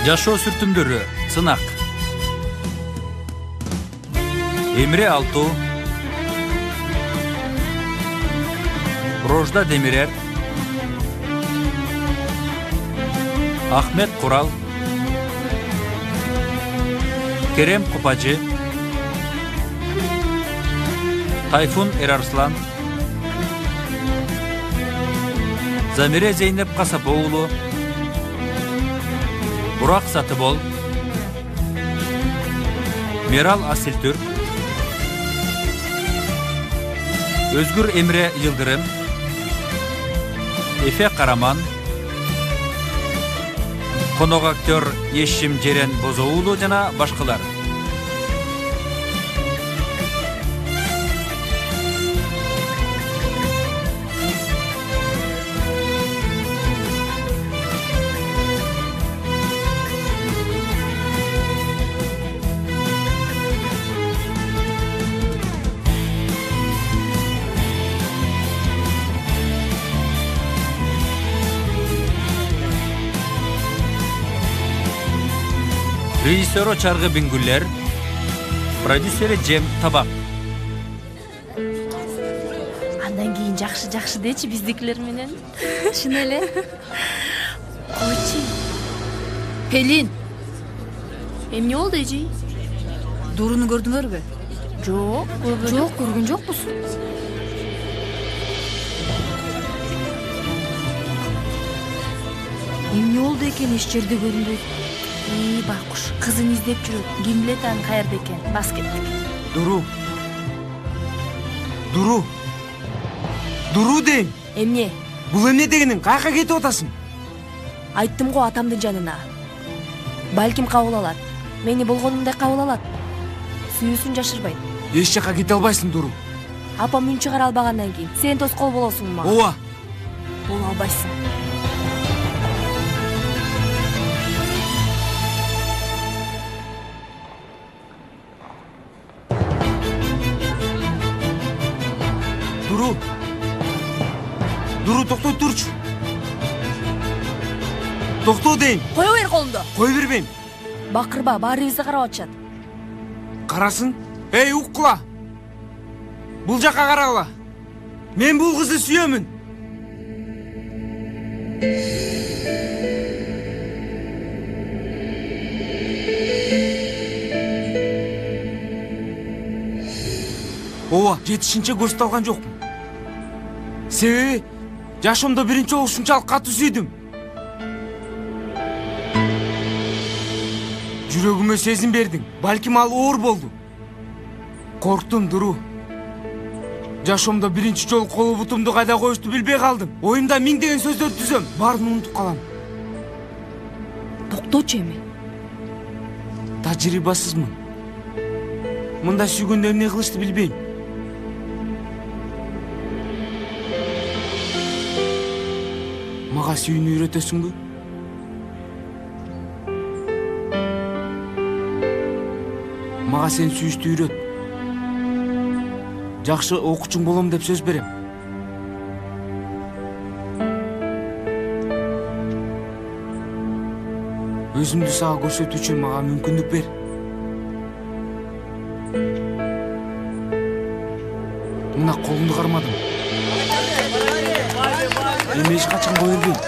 Жашоо сүртүмдөрү сынак. Эмре Алтуу, Рожда Демирер, Ахмет Курал, Керем Купажы, Тайфун Эрарслан, Замире Зейнеп Касапоулу, Бурак Сатыбол, Мерал Асилтүр, Өзгүр Эмре Йылдырым, Эфе Караман, конок актер Ешим Жерен Бозоулу жана башкалар. Rejissörü Çargı Bingüller, продюсері Cem Tabak. Андан кейін жакшы дечи биздикилер менен. Шын эле. Койчу. Pelin, Эмне болду эжи? Дуруну көрдүңөрбү? Жок, Көргөн жокпуз. Эмне болду экен, эч жерде көрүнбөйт. Байкуш, кызын издеп жүрөт. Ким билет анын каерде экен? Бас кеттик. Дуру дейм. Эмне? Бул эмне дегениң? Каяка кетип атасың? Айттым го атамдын жанына. Балким кабыл алат. Мени болгонумдай кабыл алат. Сүйүүсүн жашырбайт. Эч жака кете албайсың, Дуру. Апам үн чыгара албагандан кийин сен тоскоол болосуң мага. Ооба. Боло албайсың. Дуру, токтой турчу. Токто дейм. Кое бер колумду. Кой бербейм. Бакырба, баарыбызды карап атышат. Карасын. Эй, уккула. Бул жака карагыла. Мен бул кызды сүйөмүн. Ооба, жетишинче көрсөтө алган жокмун. Себеби жашоомдо биринчи жолу ушунчалык катуу сүйдүм. Жүрөгүмө сезим бердиң. Балким ал оор болду. Корктум, Дуру. Жашоомдо биринчи жолу колу бутумду кайда коюшту билбей калдым. Оюмда миңдеген сөздөр түзөм. Баарын унутуп калам. Токточу эми. Тажрыйбасызмын. Мындай сүйгөндө эмне кылышты билбейм. Мага сүйүүнү үйрөтөсүңбү? Мага сен сүйүштү үйрөт. Жакшы окуучуң болом деп сөз берем. Өзүмдү сага көрсөтүү үчүн мага мүмкүндүк бер. Мына колумду кармадым. Эми эч качан кое бербейм.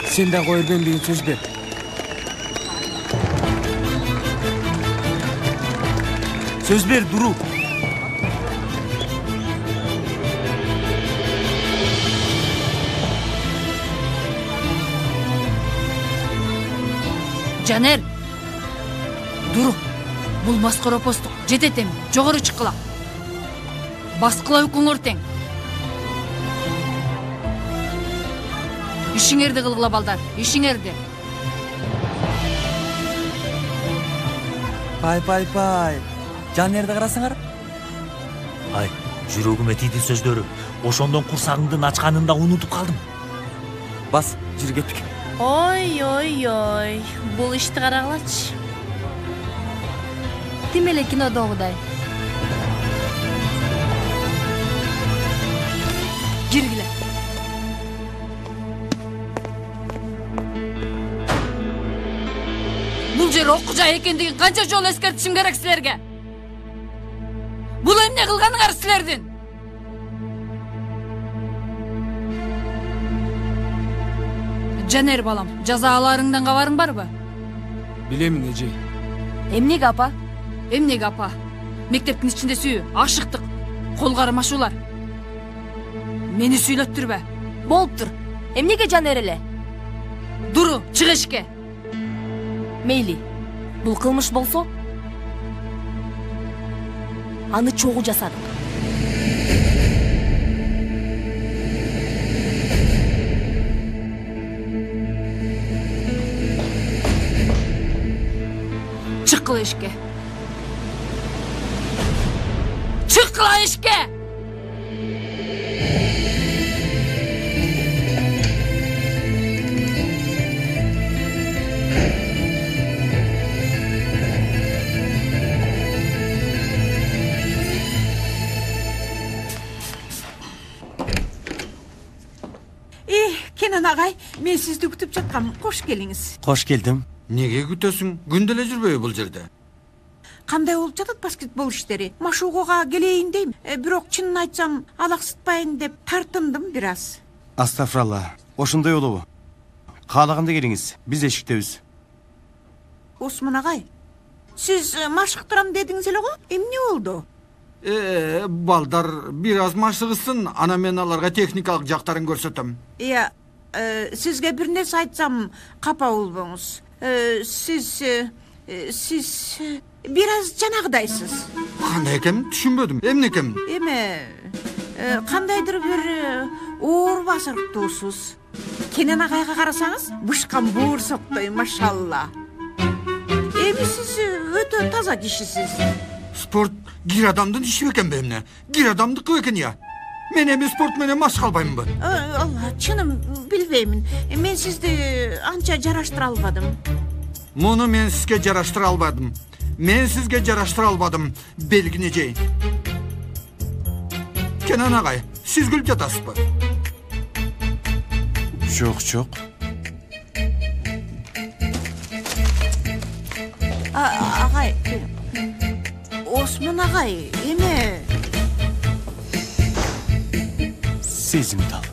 Сен да кое бербейм деген сөз бер. Söz ver, Duru. Caner, Duru. Bul maskara postuk. Жетет эми. Жогору чыккыла. Баскыла үкүңөр тең. Ишиңерди кылгыла балдар. Ишиңерди. Пай. Жанерди карасаңар. Ай, жүрөгүмө тийди сөздөрү. Ошондон курсагыңдын ачканында унутуп калдым. Бас, жүрүп кеттик. Ой. Бул ишти карагылачы. Тим эле кинодогудай. Жүргүлө. бул жер окуу жай экендигин канча жолу эскертишим керек силерге? Бул эмне кылганыңар силердин? Жанер балам, жазаларыңдан кабарың барбы? Билемин, эже. Эмнеге апа? Эмнеге апа? Мектептин ичинде сүйүү, ашыктык, кол кармашуулар. Мени сүйлөттүрбө. Болуптур. Эмнеге Жанер эле? Дуру, чыг эшикке. Мейли. Бул кылмыш болсо, аны чогуу жасадык. Чыккыла эшикке. Чыккыла эшикке. Kenan agay, men sizdi күтүп жаткам. Кош келиңиз. Кош келдим. Неге күтөсүң? Күндө эле жүрбөйбү бул жерде? Кандай болуп жатат баскетбол иштери? Машугага келейин дейм. Бирок чынын айтсам, алаксытпайын деп тартындым бир аз. Астафралла. Ошондой болобу? Каалаганда келиңиз. Биз эшиктебиз. Осман агай, сиз машыктырам дедиңиз эле го? Эмне болду? Балдар бир аз машыгысын, ана мен аларга техникалык жактарын көрсөтөм. Сизге бир нерсе айтсам, капа болбоңуз. Сиз бир аз жанагыдайсыз. Кандай экен? Түшүнбөдүм. Эмне экен? Кандайдыр бир оор басырктуусуз. Кенен агайга карасаңыз, бышкан буурсоктой, машалла. Сиз өтө таза кишисиз. Спорт гир адамдын иши бекен эмне? Гир адамдыкы бекен я. Мен эми спорт менен машыга албаймынбы? Алла, чыным билбеймин. Мен сизди анча жараштыра албадым. Муну мен сизге жараштыра албадым. Мен сизге жараштыра албадым, белгини жей. Кенан агай, сиз күлүп жатасызбы? Жок. Агай, Осман агай, эме? Сезимтал.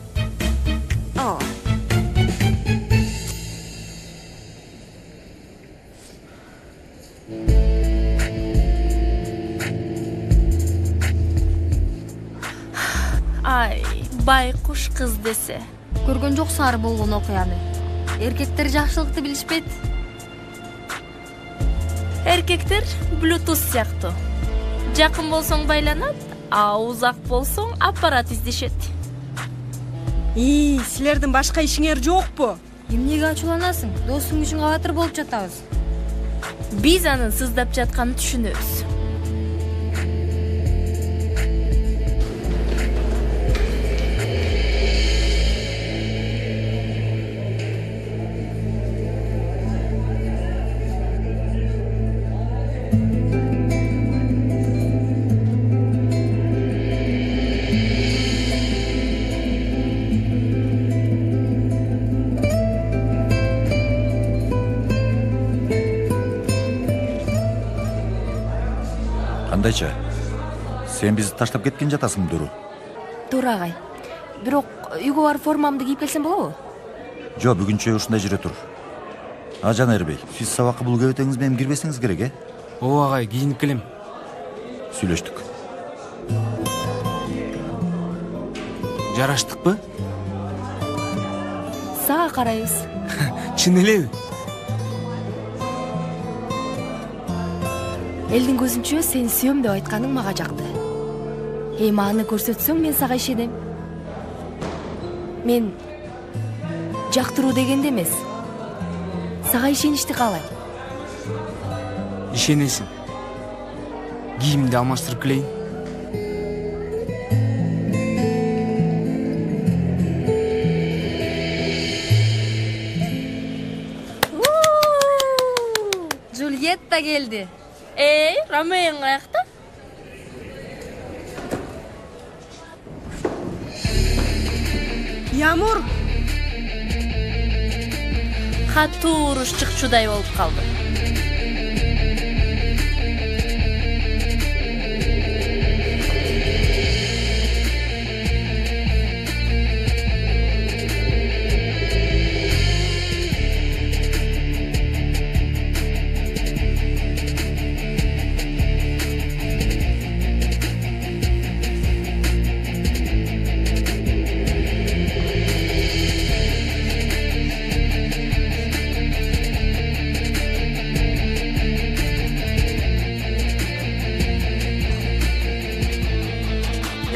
Ай, байкуш кыз десе. Көргөн жоксуңар болгон окуяны. Эркектер жакшылыкты билишпейт. Эркектер Bluetooth сыяктуу. Жакын болсоң байланат, узак болсоң аппарат издешет. Силердин башка ишиңер жокпу? Эмнеге ачууланасың? Досуң үчүн кабатыр болуп жатабыз. Биз анын сыздап жатканын түшүнөбүз. Кандайча? Сен бизди таштап кеткен жатасың, Дуру? Туура агай. Бирок үйгө барып формамды кийип келсем болобу? Жок, бүгүнчө ушундай жүрө тур. Жанер бей, сиз сабакка бул кебетеңиз менен кирбесиңиз керек, Ооба агай, кийинип келем. Сүйлөштүк. Жараштыкпы? Сага карайбыз. Чын элеби? Элдин көзүнчө сени сүйөм деп айтканың мага жакты. Эми аны көрсөтсөң мен сага ишенем. Мен жактыруу дегенде эмес. Сага ишеничти каалайм. Ишенесиң. Кийимди алмаштырып келейин. Джульетта келди. Ромеоң каякта? Ямур. Катуу уруш чыкчудай болуп калды.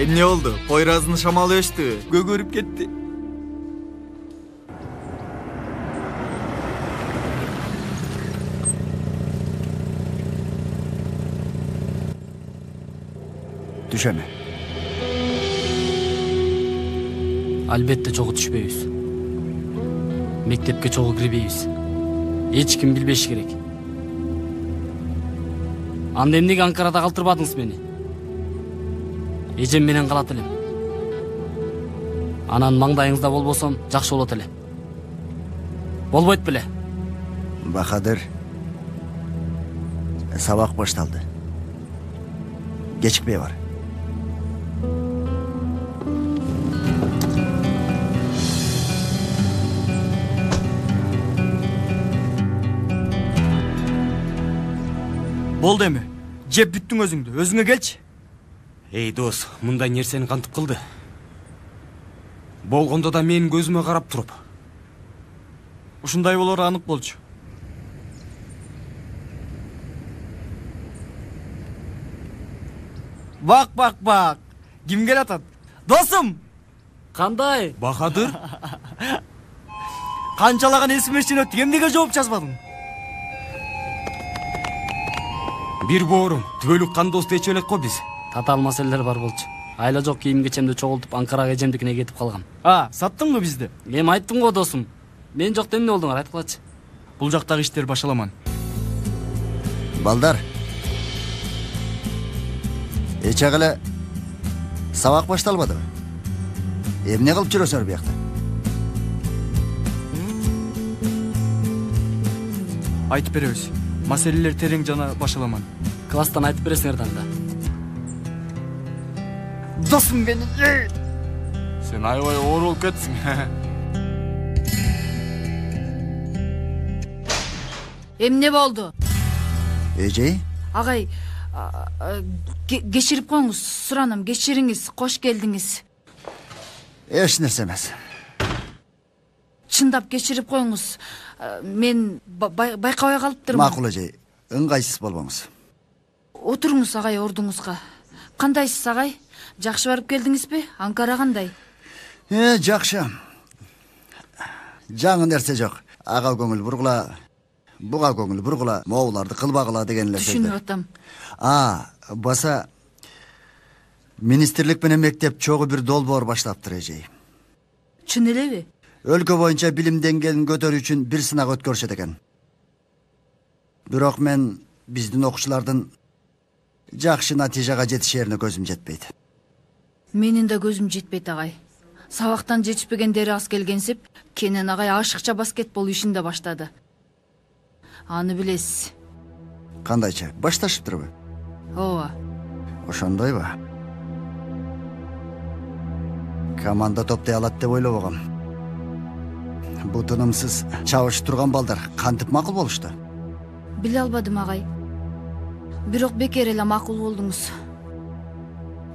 Эмне болду? Поyraz'ın şamalı öçtü. Gөгörüp ketти. Düşeme. Albatta чогуу түшпөйбүз. Мектепке чогуу кирбейбиз. Эч ким билбеш керек. Анда эмнеге Анкарада калтырбадыңыз мени? Эжем менен калат элем. Анан маңдайыңызда болбосом жакшы болот эле. Болбойт беле? Бахадыр. Сабак башталды. Кечикпей бар. Болду эми. Жеп бүттүң өзүңдү. Өзүңө келчи. Эй дос, мындай нерсени кантип кылды? Болгондо да менин көзүмө карап туруп. Ушундай болору анык болчу. Бак. Ким келатат? Досум! Кандай? Бахадыр? Канчалаган эсмештен өттүк, эмнеге жооп жазбадың? Бир боорум, түбөлүк кандосты ичип элек го биз. Татаал маселелер бар болчу. Айла жок кийим кечемди чогултуп Анкарага эжемдикине кетип калгам. Саттыңбы бизди? Эми айттым го досум. Мен жокто эмне болдуңар, айтып калачы. Бул жактагы иштер башаламан. Балдар. Эчак эле сабак башталбадыбы? Эмне кылып жүрөсүңөр биякта? Айтып беребиз. Маселелер терең жана башаламан. Класстан айтып бересиңер да. Досум мени. Сен аябай оор болуп кетсиң. Эмне болду? Эжей? Агай, кечирип коюңуз, сураным, кечириңиз, кош келдиңиз. Эч нерсе эмес. Чындап кечирип коюңуз. Мен байкабай калыптырмын. Макул эжей, ыңгайсыз болбоңуз. Отуруңуз агай ордуңузга. Кандайсыз агай? Жакшы барып келдиңизби? Анкара кандай? Жакшы. Жаңы нерсе жок. Ага көңүл бургула, буга көңүл бургула, моуларды кылбагыла деген эле сөздөр. Түшүнүп атам. Баса министрлик менен мектеп чогуу бир долбоор баштаптыр эжей. Чын элеби? Өлкө боюнча билим деңгээлин көтөрүү үчүн бир сынак өткөрүшөт экен. Бирок мен биздин окуучулардын жакшы натыйжага жетишерине көзүм жетпейт. Менин да көзүм жетпейт агай. Сабактан жетишпегендери аз келгенсип, Кенен агай ашыкча баскетбол ишин да баштады. Аны билесиз. Кандайча, башташыптырбы? Ооба. Ошондойбу? Команда топтой алат деп ойлобогом. Бу тынымсыз чабышып турган балдар кантип макул болушту? Биле албадым агай. Бирок бекер эле макул болдуңуз.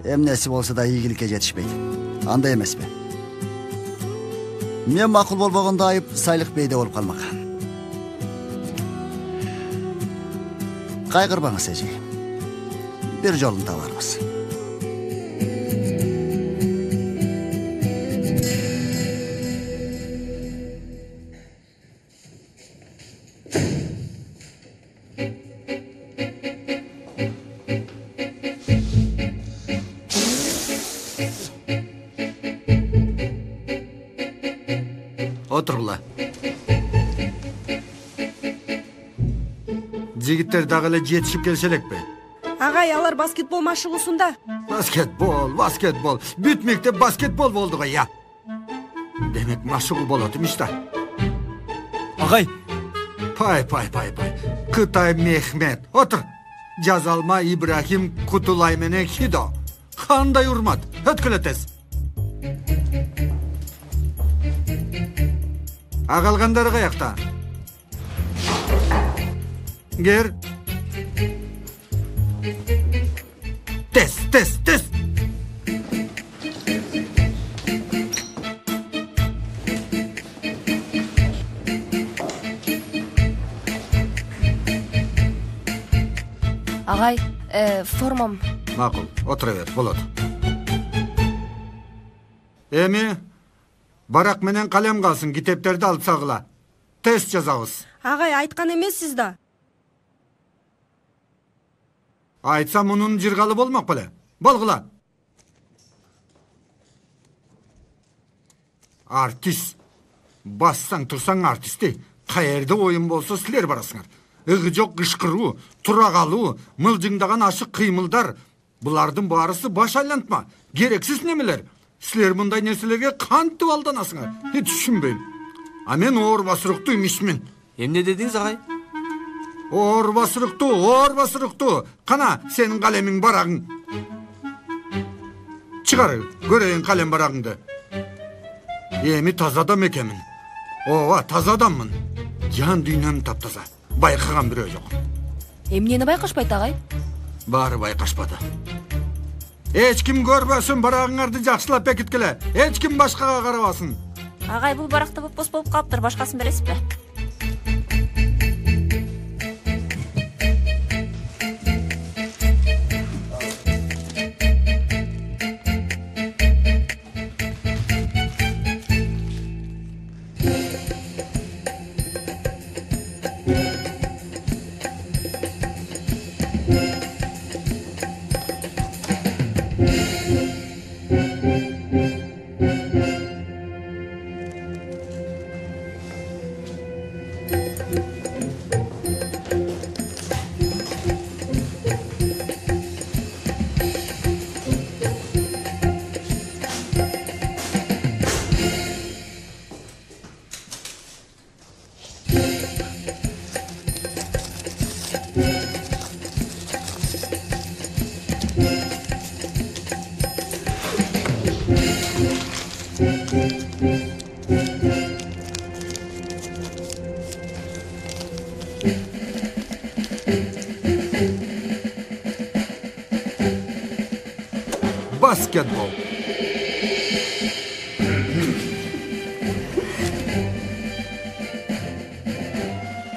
Эмнеси болсо да ийгиликке жетишпейт. Андай эмеспи? Мен макул болбогондо айып Сайлык бейде болуп калмак. Кайгырбаңыз эжей. Бир жолун табарбыз. Отургула. Жигиттер дагы эле жетишип келсе элекпи? Агай, алар баскетбол машыгуусунда. Баскетбол. Бүт мектеп баскетбол болду го, я. Демек машыгуу болот имиш да. Агай. Пай. Кытай Мехмет. Отур. Жазалма Ибрахим Кутулай менен Хидо. Кандай урмат. Өткүлө тез. Агалгандар каякта? Гер. Тез. Агай, формам. Макул, отура бер, болот. Эми барак менен калем калсын, китептерди алып сагыла. Тест жазабыз. Агай айткан эмессиз да. Айтса мунун жыргалы болмок беле. Болгула. Артист. Бассаң турсаң артисти. Каерде оюн болсо силер барасыңар. Ыгы жок кышкыруу, тура калуу, мылжыңдаган ашык кыймылдар. Булардын баарысы баш айлантма. Керексиз немелер. Силер мындай нерселерге кантип алданасыңар? Түшүнбөйм. А мен оор басырыктуу имишмин. Эмне дедиңиз агай? Оор басырыктуу. Кана сенин калемиң барагың. Чыгар, көрөйүн калем барагыңды. Эми таза адам экенмин. Ооба, таза адаммын. Жан дүйнөм таптаза. Байкаган бирөө жок. Эмнени байкашпайт агай? Баары байкашпады. Эч ким көрбөсүн, барагыңарды жакшылап бекиткиле. Эч ким башкага карабасын. Агай, бул баракта бос болуп калыптыр, башкасын бересизби? Basketbol.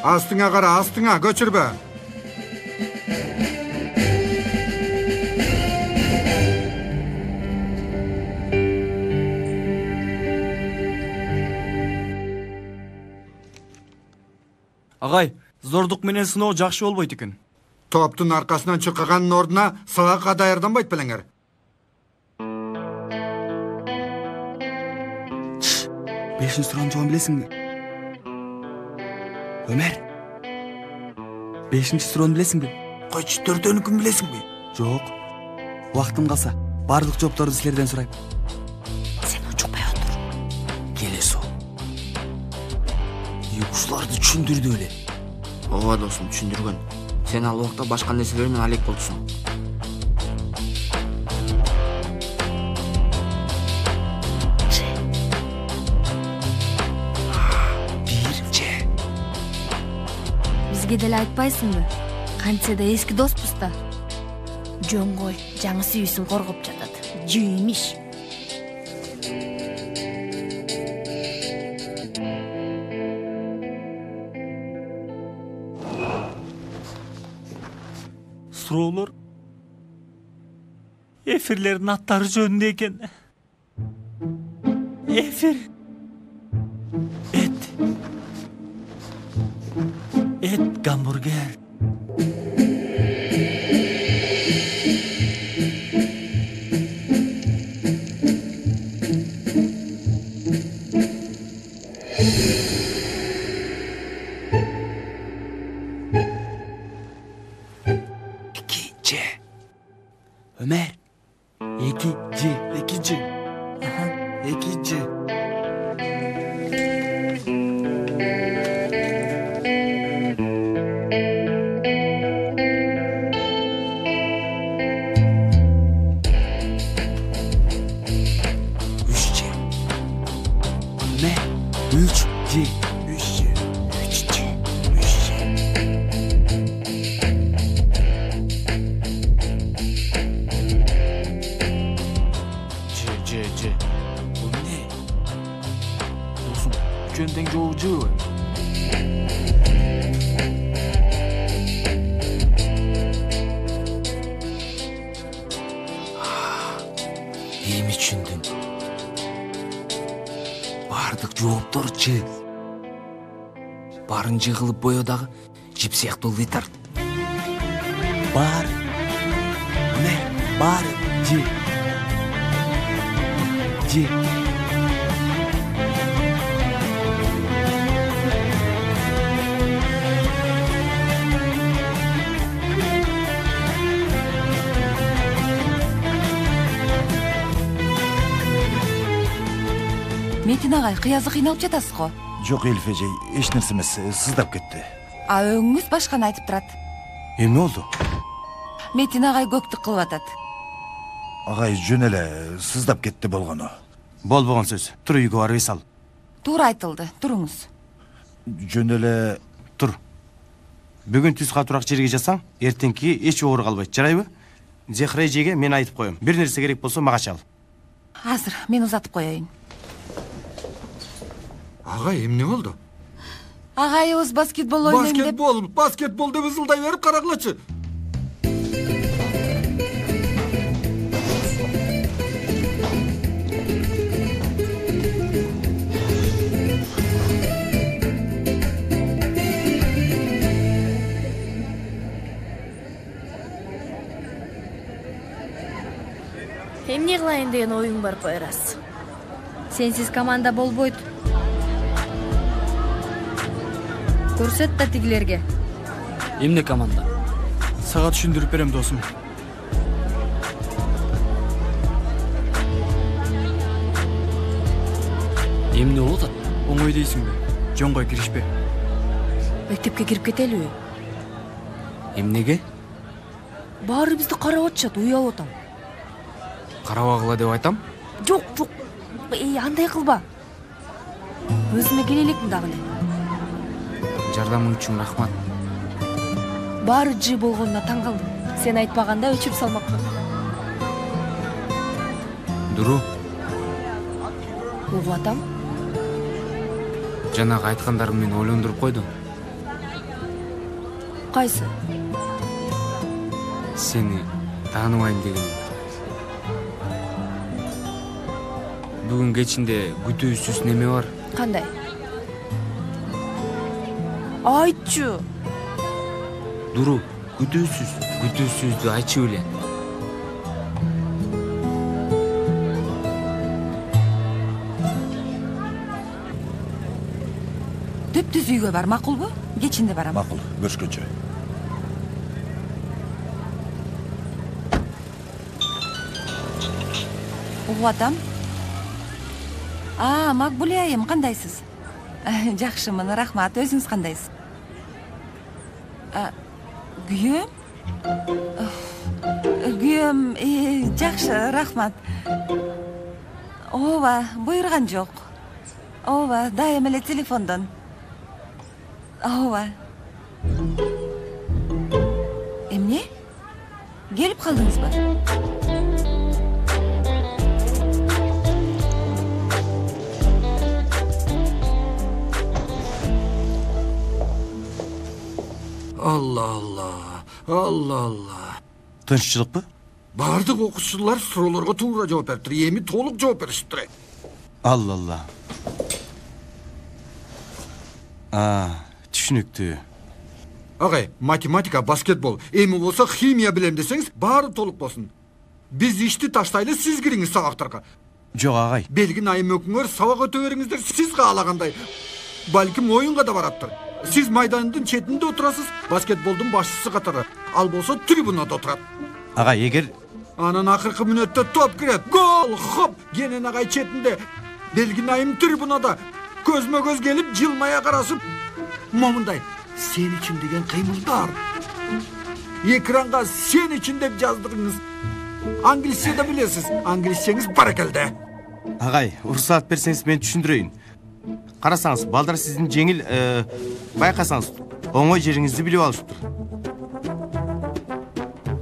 Астыңа кара, астыңа, көчүрбө. Агай, зордук менен сыноо жакшы болбойт экен. Топтун аркасынан чуркаганын ордуна сабакка даярданбайт белеңер. 5 суроонун жообун билесиңби? Өмөр. 5 суроону билесиңби? Койчу, 4-өнүкүн билесиңби? Жок. Убактым калса, бардык жоопторду силерден сурайм. Сен учукпай отур. Келе сол. Ушуларды түшүндүрдү эле. Ооба досум, түшүндүргөн. Сен ал убакта башка нерселер менен алек болдусуң. Бизге деле айтпайсыңбы? Кантсе да эски доспуз да. Жөн кой, жаңы сүйүүсүн коргоп жатат. Жүймиш. Суроолор эфирлердин аттары жөнүндө экен. Эфир. Эт гамбургер. Ömer. 2G. Aha, 2G. Эми түшүндүм. Бардык жоопторчу. Барын жыгылып боёдагы жип сыяктуу литр. Бар. Не, бар. Же. Метин агай, кыязы кыйналып жатасыз го? Жок Элиф эже, эч нерсе эмес, сыздап кетти. Өңүңүз башканы айтып турат. Эмне болду? Метин агай көктүк кылып атат. Агай жөн эле сыздап кетти болгону. Болбогон сөз. Тур үйгө барып эс ал. Туура айтылды. Туруңуз. Жөн эле тур. Бүгүн түз катуураак жерге жасаң, эртеңки эч оор калбайт, жарайбы? Зехра эжеге мен айтып коем. Бир нерсе керек болсо мага чал. Азыр мен узатып коеюн. Агай, эмне болду? Агайыбыз баскетбол ойнойм деп. Баскетбол деп ызылдай берип карагылачы. Эмне кылайын деген оюң бар, Пойраз? Сенсиз команда болбойт. Көрсөт да тигилерге. Эмне команда? Сага түшүндүрүп берем, досум. Эмне болуп атат? Оңой дейсиңби? Жоңго киришпе. Мектепке кирип кетелиби? Эмнеге? Баарыбызды карап атышат, уялып атам. Карабагыла деп айтам? Жок. Андай кылба. Өзүмө келеликмин дагы эле. Жардамың үчүн рахмат. Баары жы болгонуна таң калдым. Сен айтпаганда өчүрүп салмакмын. Дуру. Угуп атам. Жанагы айткандарың мени ойлондуруп койду. Кайсы? Сени тааныбайм деген. Бүгүн кечинде күтүүсүз неме бар? Кандай? Айтчу. Дуру, күтүүсүздү айтчы беле. Түп-түз үйгө бар, макулбу? Кечинде барам. Макул, көрүшкөнчө. Угуп атам. Макбуле айым, кандайсыз? Жакшымын, рахмат. Өзүңүз кандайсыз? Күйөөм? Күйөөм, жакшы, рахмат. Ооба, буйруган жок. Ооба, дайым эле телефондон. Ооба. Эмне? Келип калдыңызбы? Алла. Тынччылыкпы? Бардык окуучулар суроолорго туура жооп бериптир. Эми толук жооп беришиптир. Алла. Түшүнүктүү. Агай, математика, баскетбол, эми болсо химия билем десеңиз, баары толук болсун. Биз ишти таштайлы, сиз кириңиз сабактарга. Жок агай. Белгин айым өкүңөр сабак өтө бериңиздер, сиз каалагандай. Балким оюнга да бараттыр. Сиз майдандын четинде отурасыз, баскетболдун башчысы катары. Ал болсо трибунада отурат. Агай, эгер анан акыркы мүнөттө топ кирет. Гол! Хоп! Кенен агай четинде. Белгин айым трибунада. Көзмө көз келип, жылмая карасып, момундай сен үчүн деген кыймылдар. Экранга сен үчүн деп жаздырыңыз. Англисче да билесиз. Англисчеңиз баракелде. Агай, уруксат берсеңиз мен түшүндүрөйүн. Карасаңыз, балдар сиздин жеңил байкасаңыз, оңой жериңизди билип алышыптыр.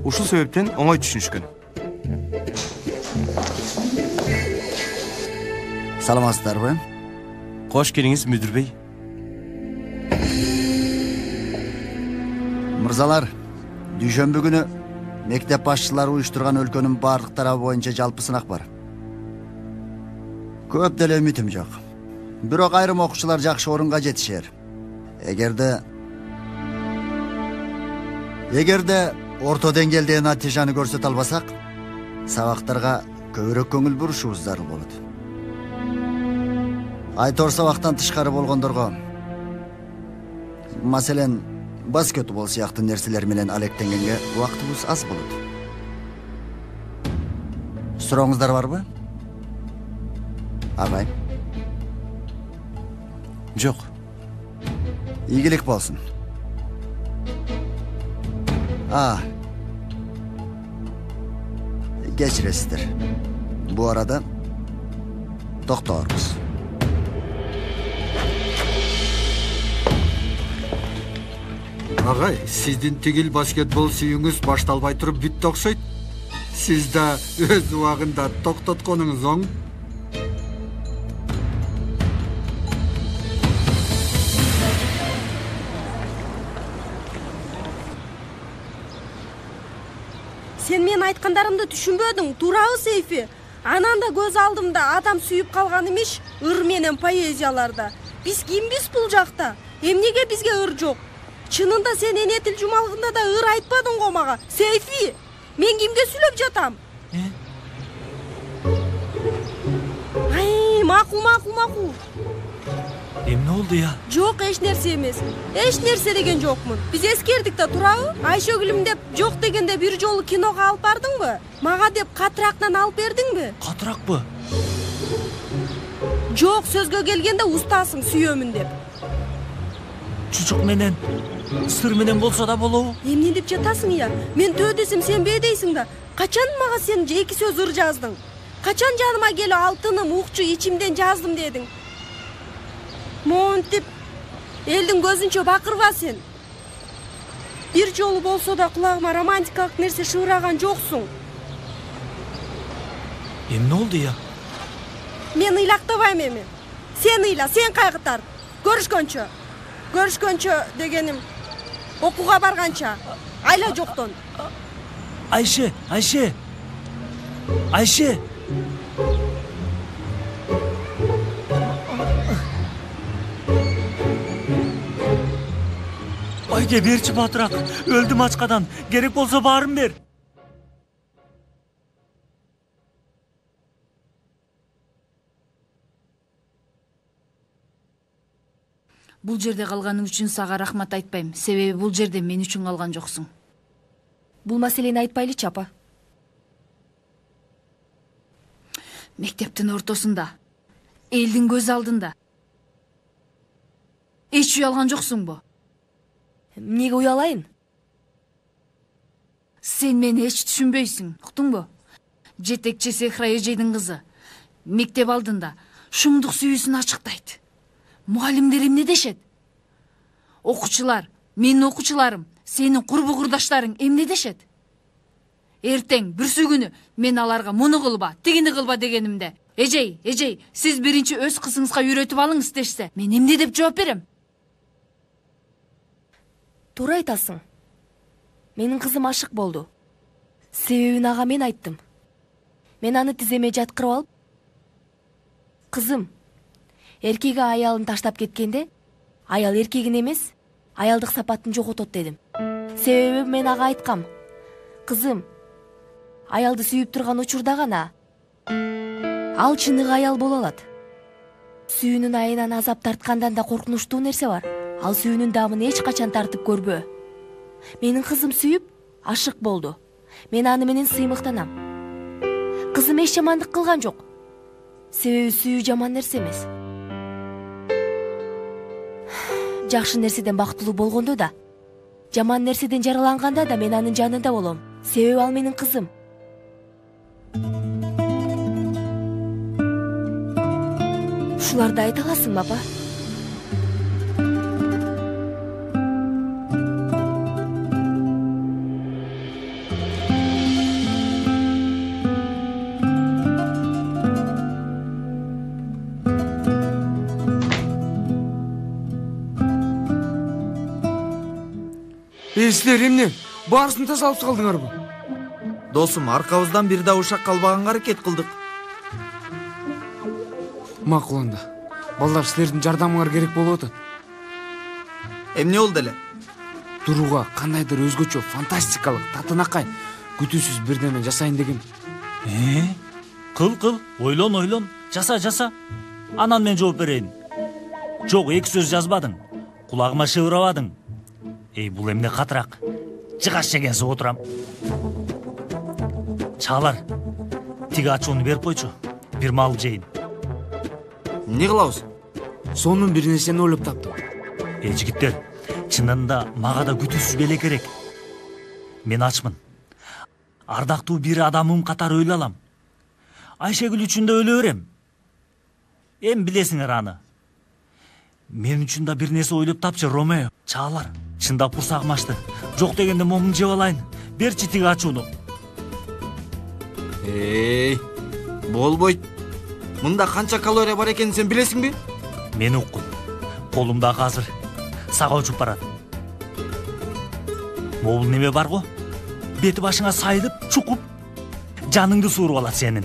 Ушул себептен оңой түшүнүшкөн. Саламатсыздарбы? Кош келиңиз, мүдүр бей. Мырзалар, дүйшөмбү күнү мектеп башчылары уюштурган өлкөнүн бардык тарабы боюнча жалпы сынак бар. Көп деле үмүтүм жок. Бирок айрым окуучулар жакшы орунга жетишер. Эгерде орто деңгээлдеги натыйжаны көрсөтө албасак, сабактарга көбүрөөк көңүл бурушубуз зарыл болот. Айтор сабактан тышкары болгондорго, маселен баскетбол сыяктуу нерселер менен алектенгенге убактыбыз аз болот. Сурооңуздар барбы? Агай? Жок. Ийгилик болсун. Кечиресиздер. Бу арада токтобуз. Агай, сиздин тигил баскетбол сүйүүңүз башталбай туруп бүттү окшойт. Сиз да өз убагында токтотконуңуз оң. Сен мен айткандарымды түшүнбөдүң, туурабы Сейфи? Анан да көз алдымда адам сүйүп калган эмеш, ыр менен поэзияларда. Биз кимбиз бул жакта? Эмнеге бизге ыр жок? Чынында сен эне тил жумалыгында да ыр айтпадың го мага. Сейфи, мен кимге сүйлөп жатам? Макул. Эмне болду я? Жок, эч нерсе эмес. Эч нерсе деген жокмун. Биз эскердик да, туурабы? Айшөгүлүм деп жок дегенде бир жолу киного алып бардыңбы? Мага деп катырактан алып бердиңби? Катыракпы? Жок, сөзгө келгенде устасың сүйөмүн деп. Чучук менен, сыр менен болсо да болобу? Эмне деп жатасың я? Мен төө десем сен бе дейсиң да. Качан мага сен эки сөз ыр жаздың? Качан жаныма келип алтыным укчу ичимден жаздым дедиң? Монтип элдин көзүнчө бакырба сен. Бир жолу болсо да кулагыма романтикалык нерсе шыбыраган жоксуң. Эмне болду я? Мен ыйлактабайм эми. Сен ыйла, сен кайгы тарт. Көрүшкөнчө дегеним окууга барганча. Айла жоктон. Айше. Айге берчи батыраак, өлдүм ачкадан, керек болсо баарын бер. Бул жерде калганың үчүн сага рахмат айтпайм, себеби бул жерде мен үчүн калган жоксуң. Бул маселени айтпайлычы, апа. Мектептин ортосунда, элдин көз алдында эч уялган жоксуңбу? Эмнеге уялайын? Сен мени эч түшүнбөйсүң, уктуңбу? Жетекчи Сехра эжейдин кызы мектеп алдында шумдук сүйүүсүн ачыктайт. Мугалимдер эмне дешет? Окуучулар, менин окуучуларым, сенин курбу курдаштарың эмне дешет? Эртең бүрсү күнү мен аларга муну кылба, тигини кылба дегенимде, эжей, сиз биринчи өз кызыңызга үйрөтүп алыңыз дешсе, мен эмне деп жооп берем? Туура айтасың. Менин кызым ашык болду. Себебин ага мен айттым. Мен аны тиземе жаткырып алып, кызым, эркеги аялын таштап кеткенде, аял эркегин эмес, аялдык сапатын жоготот дедим. Себеби мен ага айткам. Кызым, аялды сүйүп турган учурда гана ал чыныгы аял боло алат. Сүйүүнүн айынан азап тарткандан да коркунучтуу нерсе бар. Ал сүйүүнүн дамын эч качан тартып көрбө. Менин кызым сүйүп, ашык болду. Мен аны менен сыймыктанам. Кызым эч жамандык кылган жок. Себеби сүйүү жаман нерсе эмес. Жакшы нерседен бактылуу болгондо да, жаман нерседен жараланганда да мен анын жанында болом. Себеби ал менин кызым. Ушуларды айта аласыңбы, апа? Силер эмне? Баарысын тазалап калдыңарбы? Досум, аркабыздан бир да ушак калбаганга аракет кылдык. Макул анда. Балдар, силердин жардамыңар керек болуп атат. Эмне болду эле? Турууга кандайдыр өзгөчө фантастикалык, татынакай, күтүүсүз бирдеме жасайын дегем. Кыл, ойлон, жаса. Анан мен жооп берейин. Жок, эки сөз жазбадың. Кулагыма шыбырабадың. Бул эмне катыраак? Жыгаш жеген суп отурам. Чагалар, тиги ачууну берип койчу. Бир мал жейин. Эмне кылабыз? Сонун бир нерсени ойлоп таптым. Жигиттер, чынында мага да күтүүсүз беле керек. Мен ачмын. Ардактуу бир адамым катары өлө алам. Айшегүл үчүн да өлө берем. Эми билесиңер аны. Мен үчүн да бир нерсе ойлоп тапчы, Ромео. Чагалар, чындап курсагым ачты. Жок дегенде момун жеп алайын. Берчи тиги ачууну. Болбойт. Мында канча калория бар экенин сен билесиңби? Мен уккун. Колумда азыр сага учуп барат. Могул неме бар го? Бети башыңа сайдып, чукуп, жаныңды сууруп алат сенин.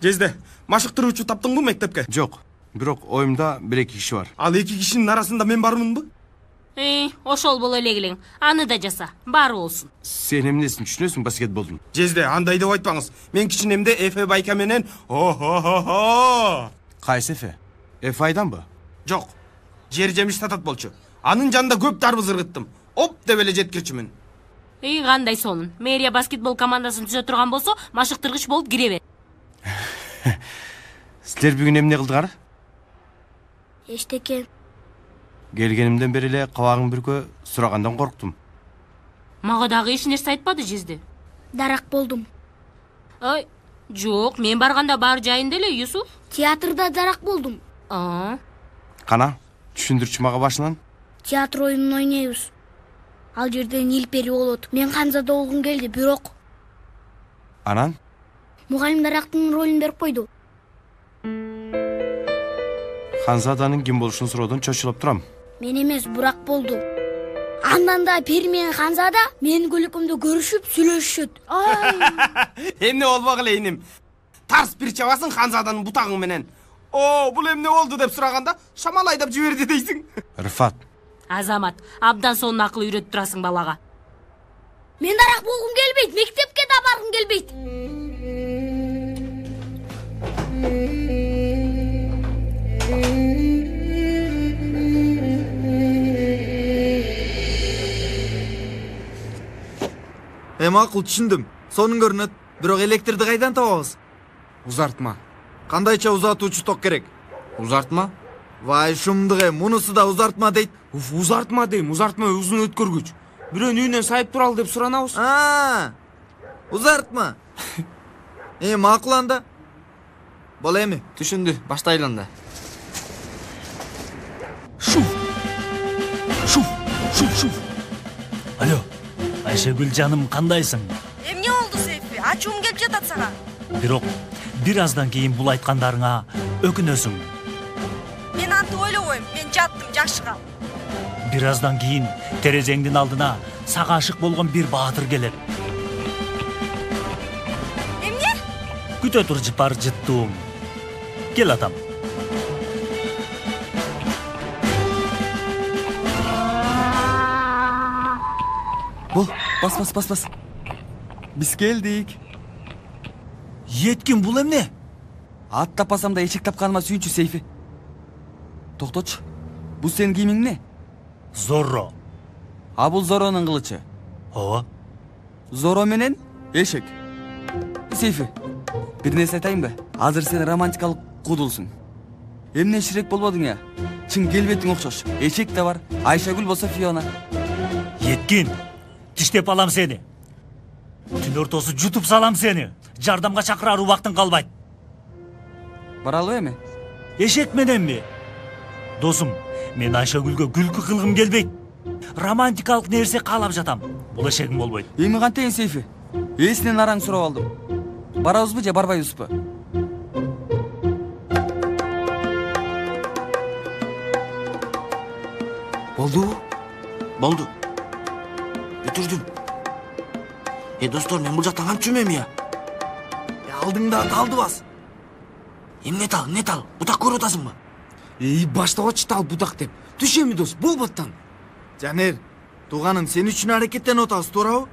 Жезде, машыктыруучу таптыңбы мектепке? Жок, бирок оюмда бир эки киши бар. Ал эки кишинин арасында мен бармынбы? Ошол боло эле келең. Аны да жаса, баары болсун. Сен эмнесин түшүнөсүң баскетболдун? Жезде, андай деп айтпаңыз. Мен кичинемде Эфе Байка менен Кайсы Эфе? Эфе айданбы? Жок. Жер жемиш сатат болчу. Анын жанында көп дарбыз ыргыттым. Оп деп эле жеткирчүмүн. Кандай сонун. Мэрия баскетбол командасын түзө турган болсо, машыктыргыч болуп кире бер. Силер бүгүн эмне кылдыңар? Эчтеке. Келгенимден бери эле кабагың бүркө сурагандан корктум. Мага дагы эч нерсе айтпады Жезде. Дарак болдум. Жок, мен барганда баары жайында эле, Юсуф. Театрда дарак болдум. Кана, түшүндүрчү мага башынан. Театр оюнун ойнойбуз. Ал жерде Нилпери болот. Мен Ханзада болгум келди, бирок. Анан? Мугалим дарактын ролун берип койду. Ханзаданын ким болушун суроодон чочулуп турам. Мен эмес, Бурак болду. Андан да Пери менен Ханзада менин көлөкөмдө көрүшүп, сүйлөшүшөт. Эмне болбок эле иним. Тарс бир чабасын Ханзаданын бутагың менен. Бул эмне болду деп сураганда, шамал айдап жиберди дейсиң. Рыфат. Азамат, абдан сонун акыл үйрөтүп турасың балага. Мен дарак болгум келбейт, мектепке да баргым келбейт. Макул, түшүндүм. Сонун көрүнөт. Бирок электрди кайдан табабыз? Узартма. Кандайча узатуучу ток керек? Узартма? Вай шумдук, мунусу да узартма дейт. Узартма дейм, узартма узун өткөргүч. Бирөөнүн үйүнөн сайып туралы деп суранабыз. Узартма. Макул анда. Боло эми. Түшүндү, баштайлы анда. Шум. Алло, Айшегүл жаным, кандайсың? Эмне болду, Сейфи? Ачуум келип жатат сага. Бирок бир аздан кийин бул айткандарыңа өкүнөсүң. Мен антип ойлобойм, мен жаттым, жакшы кал. Бир аздан кийин терезеңдин алдына сага ашык болгон бир баатыр келет. Эмне? Күтө тур жыпар жыттуум. Кел атам. Бас. Биз келдик. Еткин, бул эмне? Ат таппасам да эчек тапканыма сүйүнчү, Сейфи. Токточу. Бул сенин кийимиң эмне? Зорро. Бул Зорронун кылычы. Ооба. Зорро менен эшек. Сейфи, бир нерсе айтайынбы? Азыр сен романтикалык куудулсуң. Эмне ширек болбодуң я? Чын келбетиң окшош. Эшек да бар. Айшагүл болсо Фиона. Еткин, тиштеп алам сени. Түн ортосу жутуп салам сени. Жардамга чакырар убактың калбайт. Баралы эми? Эшек мененби? Досум, мен Айшагүлгө күлкү кылгым келбейт. Романтикалык нерсе каалап жатам. Бул эшегим болбойт. Эми кантейин, Сейфи? Эсинен араң сурап алдым. Барабызбы же барбайбызбы? Болду. Болду. Бүтүрдүм. Достор, мен бул жактан кантип жүрмөйм я? Алдыңда талды бас. Эмне тал? Бутак көрүп атасыңбы? Баштагычы тал будак деп. Түш эми дос, болботтан. Жанер, тууганым, сен үчүн аракеттенип атабыз, туурабы?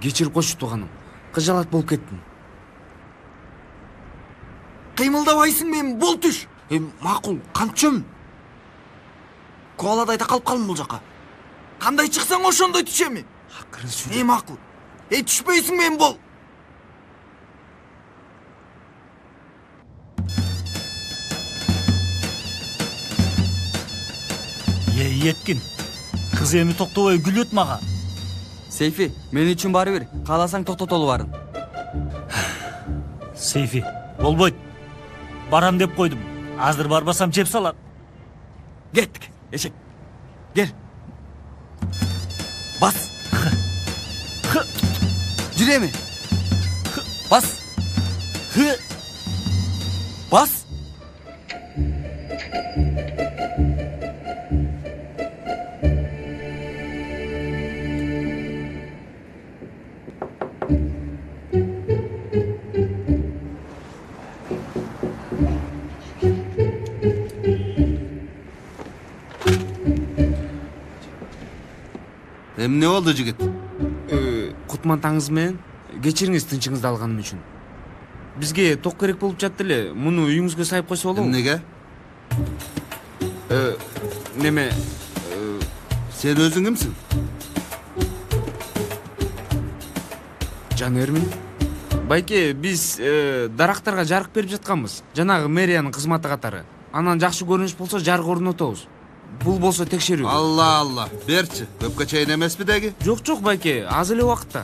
Кечирип койчу тууганым. Кыжалат болуп кеттим. Кыймылдабайсың мен, бол түш. Макул, кантчым? Коаладай такалып калдым бул жака. Кандай чыксаң ошондой түшөм. Акырын сүйлө. Макул. Түшпөйсүң мен, бол. Еткин. Кыз эми токтобой күлөт мага. Сейфи, мен үчүн бары бир. Кааласаң токтотолу барын. Сейфи, болбойт. Барам деп койдум. Азыр барбасам жеп салат. Кеттик, эшек. Кел. Бас. Жүреме. Бас. Бас. Эмне болду жигит? Кутмантаңыз менен кечириңиз тынчыңызды алганым үчүн. Бизге ток керек болуп жатты эле. Муну үйүңүзгө сайып койсо болобу? Эмнеге? Неме? Сен өзүң кимсиң? Жанермин. Байке, биз дарактарга жарык берип жатканбыз. Жанагы мэриянын кызматы катары. Анан жакшы көрүнүш болсо жарык орнотобуз. Бул болсо текшерүү. Алла, берчи. Көпкө чейин эмеспи деги? Жок, байке, аз эле убакытта.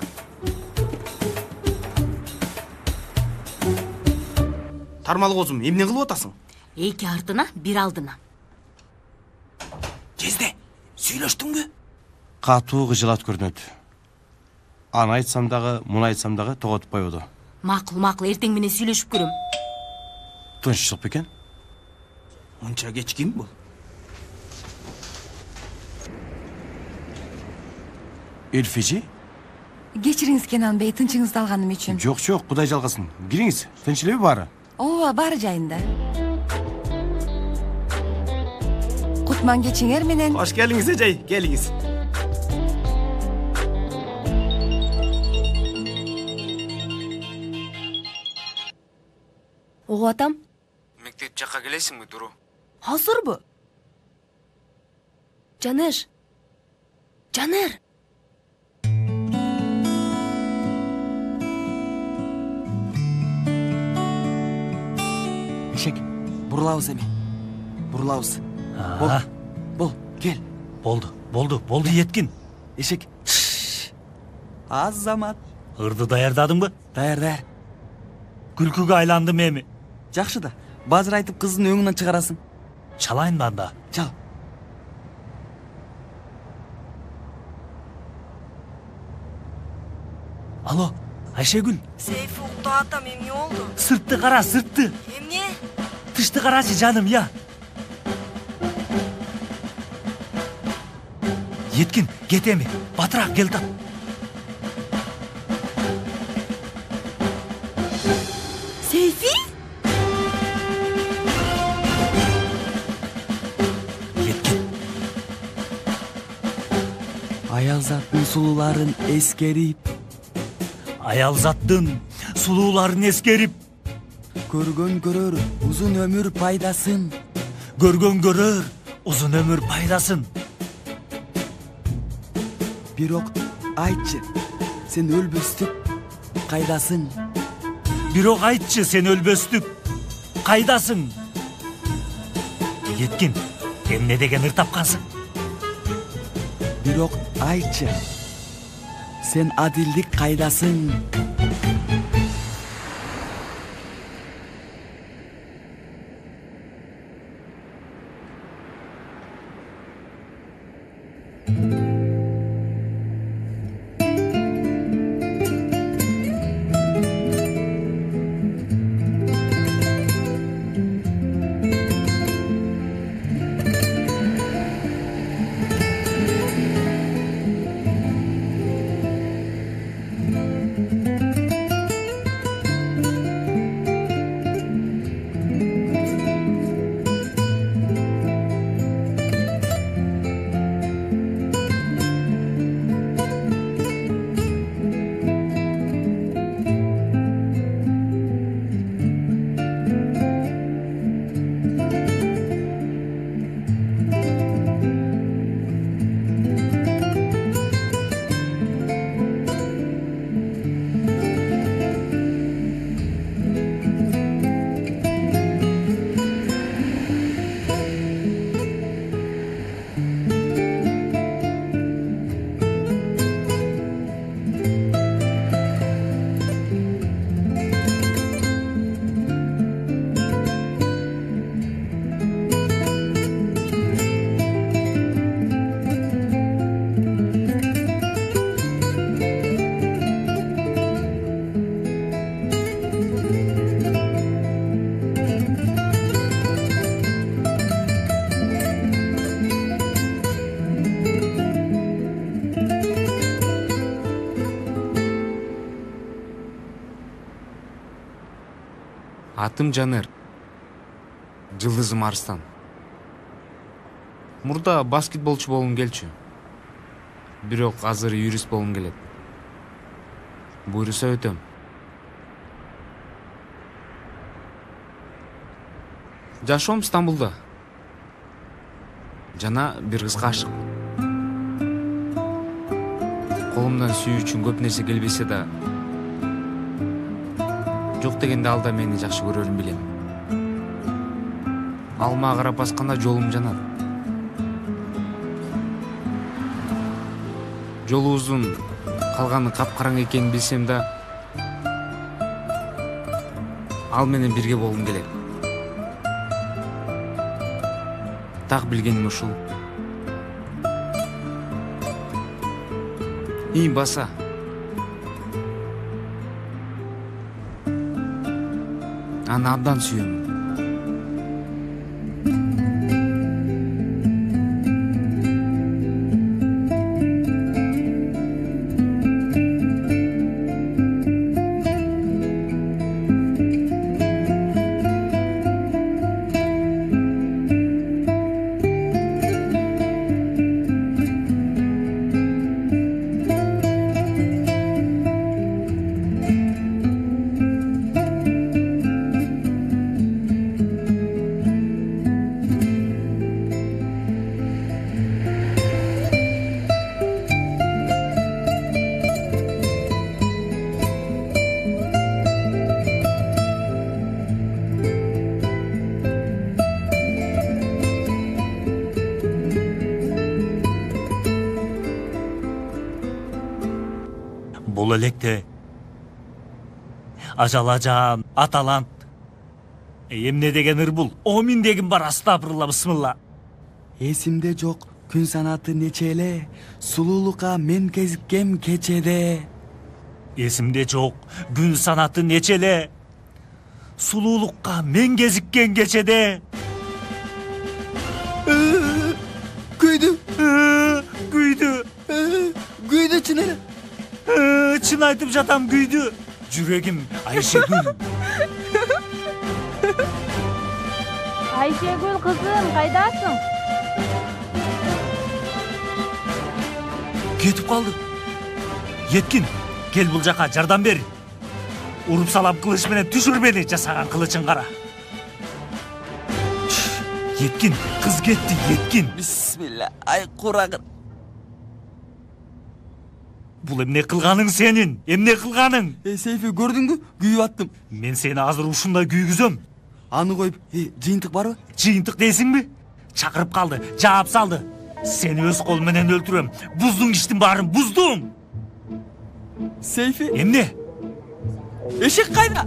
Тармал козум, эмне кылып атасың? Эки артына, бир алдына. Жезде, сүйлөштүңбү? Катуу кыжылат көрүнөт. Аны айтсам дагы, муну айтсам дагы тоготуппай болду. Макул, эртең менен сүйлөшүп көрөм. Тынччылык бекен? Мынча кеч ким бул? Эльфижи? Кечириңиз Кенан бей, тынчыңызды алганым үчүн. Жок, Кудай жалгасын. Кириңиз, тынч элеби баары? Ооба, баары жайында. Кутман кечиңер менен. Кош келиңиз, эжей, келиңиз. Угуп атам? Мектеп жакка келесиңби, Дуру? Азырбы? Жанер. Эшек, бурулабыз эми. Бурулабыз. Бол, кел. Болду, Еткин. Эшек. Азамат. Ырды даярдадыңбы? Даяр. Күлкүгө айландым эми. Жакшы да. Базыр айтып кыздын өңүнөн чыгарасың. Чалайын анда. Чал. Алло, Айшегүл. Сейфи уктап атам, эмне болду? Сыртты кара, сыртты. Эмне? Тышты карачы, жаным, я. Еткин, кетеми. Батыраак кел тап. Сейфи? Еткин. Аялзаттын сулууларын эскерип. Көргөн көрөр узун өмүр пайдасын. Бирок айтчы, сен өлбөстүк кайдасың? Еткин, эмне деген ыр тапкансың? Бирок айтчы, сен адилдик кайдасың? Атым Жанер. Жылдызым Арстан. Мурда баскетболчу болгум келчү. Бирок азыр юрист болгум келет. Буйруса өтөм. Жашоом Стамбулда. Жана бир кызга ашык. Колумдан сүйүү үчүн көп нерсе келбесе да, жок дегенде ал да мени жакшы көрөрүн билем. Ал мага карап басканда жолум жанат. Жолубуздун калганы капкараң экенин билсем да, ал менен бирге болгум келет. Так билгеним ушул. И баса. Аны абдан сүйөм. Бул электе ажалажан, аталант. Эмне деген ырбул? Омин деген бар, астапырылла, бисмилла. Эсимде жок, күн санаты нечеле, сулуулукка мен кезиккем кечеде. Эсимде жок, күн санаты нечеле, сулуулукка мен кезиккен кечеде. Күйдү. Күйдү. Күйдү чын эле. Чын айтып жатам, күйдү. Жүрегим Айшегүл. Айшегүл кызым, кайдасың? Кетип калды. Еткин, кел бул жака, жардам бер. Уруп салам кылыч менен, түшүр мени, жасаган кылычың кара. Еткин, кыз кетти, Еткин. Бисмилла, ай курагыр. Бул эмне кылганың сенин? Эмне кылганың? Сейфи, көрдүңбү? Күйүп аттым. Мен сени азыр ушундай күйгүзөм. Аны коюп, жыйынтык барбы? Жыйынтык дейсиңби? Чакырып калды, жаап салды. Сени өз колум менен өлтүрөм. Буздуң иштин баарын, буздум. Сейфи? Эмне? Эшек кайда?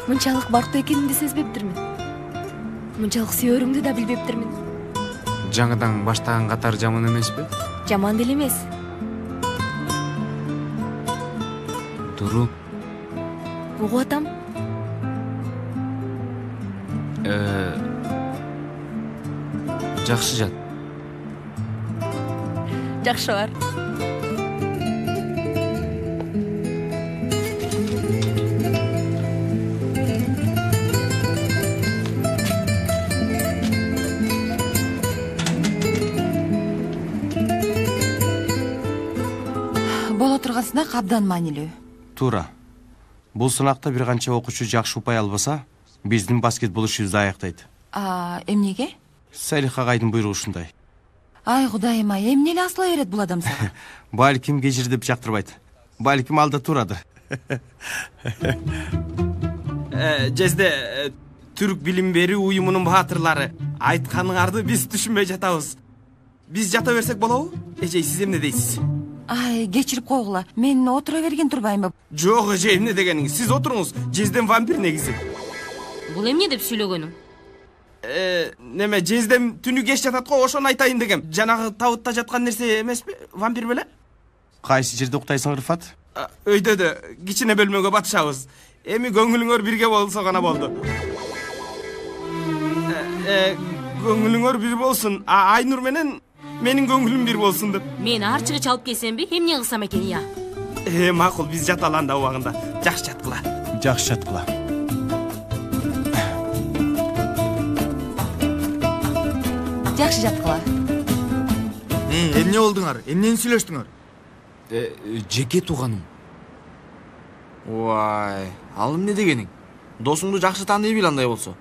Мынчалык барктуу экенимди сезбептирмин. Мынчалык сүйөрүңдү да билбептирмин. Жаңыдан баштаган катар жаман эмеспи? Жаман деле эмес. Туру. Угуп атам. Жакшы жат. Жакшы бар. Боло турган сынак абдан маанилүү. Туура. Бул сынакта бир канча окуучу жакшы упай албаса, биздин баскетбол ишибизди аяктайт. Эмнеге? Салих агайдын буйругу ушундай. Ай кудайым ай, эмне эле асыла берет бул адам сага? Балким кежирдеп жактырбайт. Балким алда турадыр. Жезде Түрк билим берүү уюмунун баатырлары, айтканыңарды биз түшүнбөй жатабыз. Биз жата берсек болобу? Эжей, сиз эмне дейсиз? Ай, кечирип койгула. Мен отура берген турбаймбы? Жок, эже, эмне дегениңиз? Сиз отуруңуз. Жезден вампир негизи. Бул эмне деп сүйлөгөнүң? Неме жездем түнү кеч жатат го, ошону айтайын дегем. Жанагы табытта жаткан нерсе эмеспи? Вампир беле? Кайсы жерде уктайсың, Рыфат? Өйдө, кичине бөлмөгө батышабыз. Эми көңүлүңөр бирге болсо гана болду. Көңүлүңөр бир болсун. Айнур менен менин көңүлүм бир болсун деп. Мен арчыгы чалып келсемби, эмне кылсам экен я? Макул, биз жаталы анда убагында. Жакшы жаткыла. Жакшы жаткыла. Жакшы жаткыла. Эмне болдуңар? Эмнени сүйлөштүңөр? Жеке тууганым. Ой, ал эмне дегениң? Досуңду жакшы тааный бил андай болсо.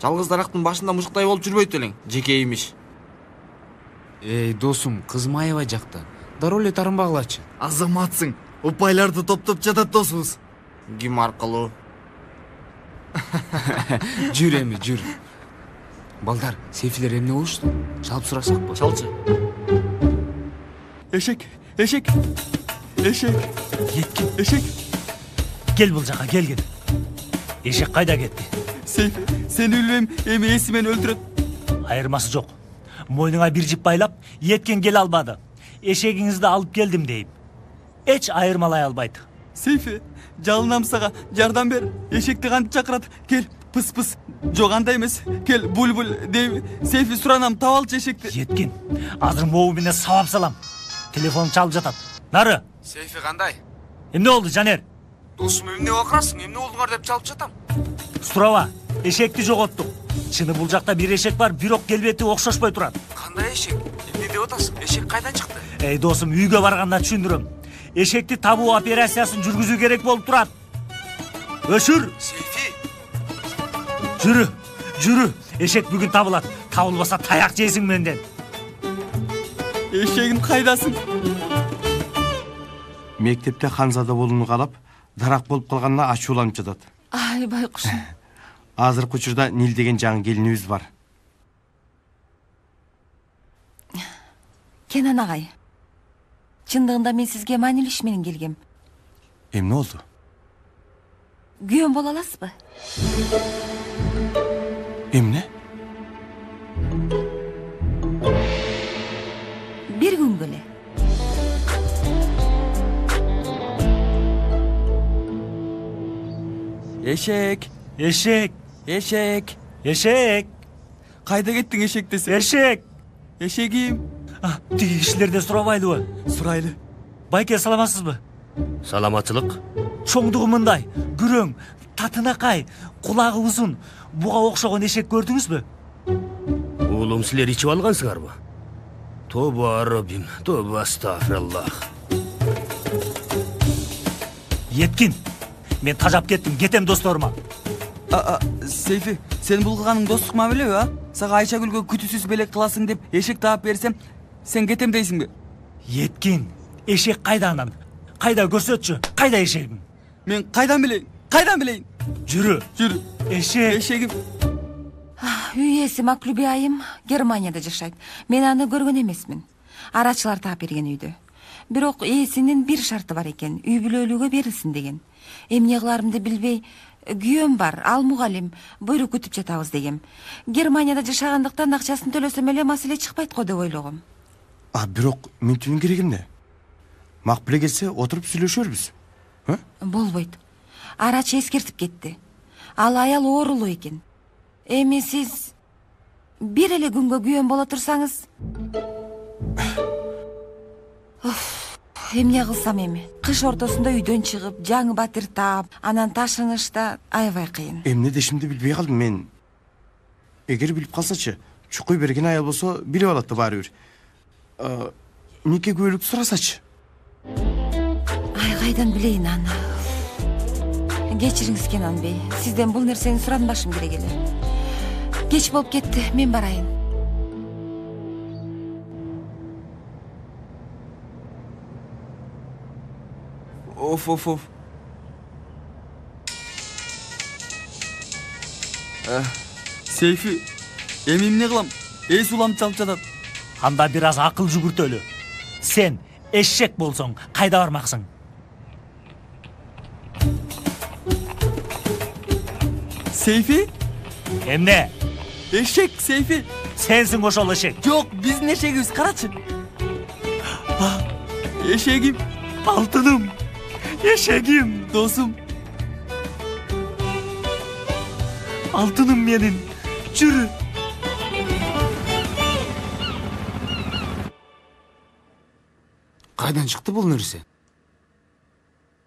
Жалгыз дарактын башында мушуктай болуп жүрбөйт элең, жеке имиш. Досум, кызым аябай жакта. Дароо эле тарынбагылачы. Азаматсың. Упайларды топтоп жатат досубуз. Ким аркылуу? Жүр эми, жүр. Балдар, сейфилер эмне болушту? Чалып сурасакпы? Чалчы. Эшек. Еткин. Эшек. Кел бул жака, келгин. Эшек кайда кетти? Сейфи, сени билбейм, эми эси мени өлтүрөт. Айырмасы жок. Мойнуңа бир жип байлап, Еткин келе албады. Эшегиңизди алып келдим дейм. Эч айырмалай албайт. Сейфи, жалынам сага, жардам бер. Эшекти кантип чакырат? Кел, пыс. Жок, андай эмес. Кел, буль дейм. Сейфи, суранам, таап алчы эшекти. Еткин, азыр могу менен сабап салам. Телефон чалып жатат. Нары. Сейфи кандай? Эмне болду, Жанер? Досум, эмне акырасың? Эмне болдуңар деп чалып жатам. Сураба, эшекти жоготтук. Чыны бул жакта бир эшек бар, бирок келбети окшошпой турат. Кандай эшек? Эмне деп атасың? Эшек кайдан чыкты? Досум, үйгө барганда түшүндүрөм. Эшекти табуу операциясын жүргүзүү керек болуп турат. Өшүр. Сейфи. Жүрү. Эшек бүгүн табылат. Табылбаса таяк жейсиң менден. Эшегим кайдасың? Мектепте Ханзада болууну каалап, дарак болуп калганына ачууланып жатат. Ай, байкушум. Азыркы учурда Нил деген жаңы келинибиз бар. Кенан агай. Чындыгында мен сизге маанилүү иш менен келгем. Эмне болду? Күйөөм боло аласызбы? Эмне? Бир күнгө эле. Эшек. Кайда кеттиң эшек десе? Эшегим. Тиги кишилерден сурабайлыбы? Сурайлы. Байке, саламатсызбы? Саламатчылык. Чоңдугу мындай, күрөң, татынакай, кулагы узун, буга окшогон эшек көрдүңүзбү? Уулум, силер ичип алгансыңарбы? Тоба Раббим, тоба астагфираллах. Еткин, мен тажап кеттим, кетем досторума. Сейфи, сен бул кылганың достук мамилеби, а? Сага Айшагүлгө күтүүсүз белек кыласың деп эшек таап берсем, сен кетем дейсиңби? Еткин, эшек кайда анан? Кайда көрсөтчү? Кайда эшегиң? Мен кайдан билейин? Жүрү. Эшегим. Үй ээси Маклюби айым Германияда жашайт. Мен аны көргөн эмесмин. Арачылар таап берген үйдө. Бирок ээсинин бир шарты бар экен, үй бүлөлүгө берилсин деген. Эмне кыларымды билбей, күйөөм бар, ал мугалим, буйрук күтүп жатабыз дегем. Германияда жашагандыктан акчасын төлөсөм эле маселе чыкпайт го деп ойлогом. Бирок мынтүүнүн кереги эмне? Макбуле келсе, отуруп сүйлөшөрбүз. Болбойт. Арач эскертип кетти. Ал аял оорулуу экен. Эми сиз бир эле күнгө күйөөм боло турсаңыз. Эмне кылсам эми? Кыш ортосунда үйдөн чыгып, жаңы батир таап, анан ташынышта аябай кыйын. Эмне дешимди билбей калдым мен. Эгер билип калсачы, чукуй берген аял болсо билип алат да баары бир. Нике күбөлүк сурасачы. Кайдан билейин аны? Кечириңиз, Кенан бей. Сизден бул нерсени суранбашым керек эле. Кеч болуп кетти, мен барайын. Оф. Сейфи, эми эмне кылам? Эс улам чалып жатат. Анда бир аз акыл жүгүртөлү. Сен эшек болсоң, кайда бармаксың? Сейфи? Эмне? Эшек, Сейфи. Сенсиң ошол эшек. Жок, биздин эшегибиз, карачы. Эшегим. Алтыным. Эшегим. Досум. Алтыным менин. Жүрү. Кайдан чыкты бул нерсе?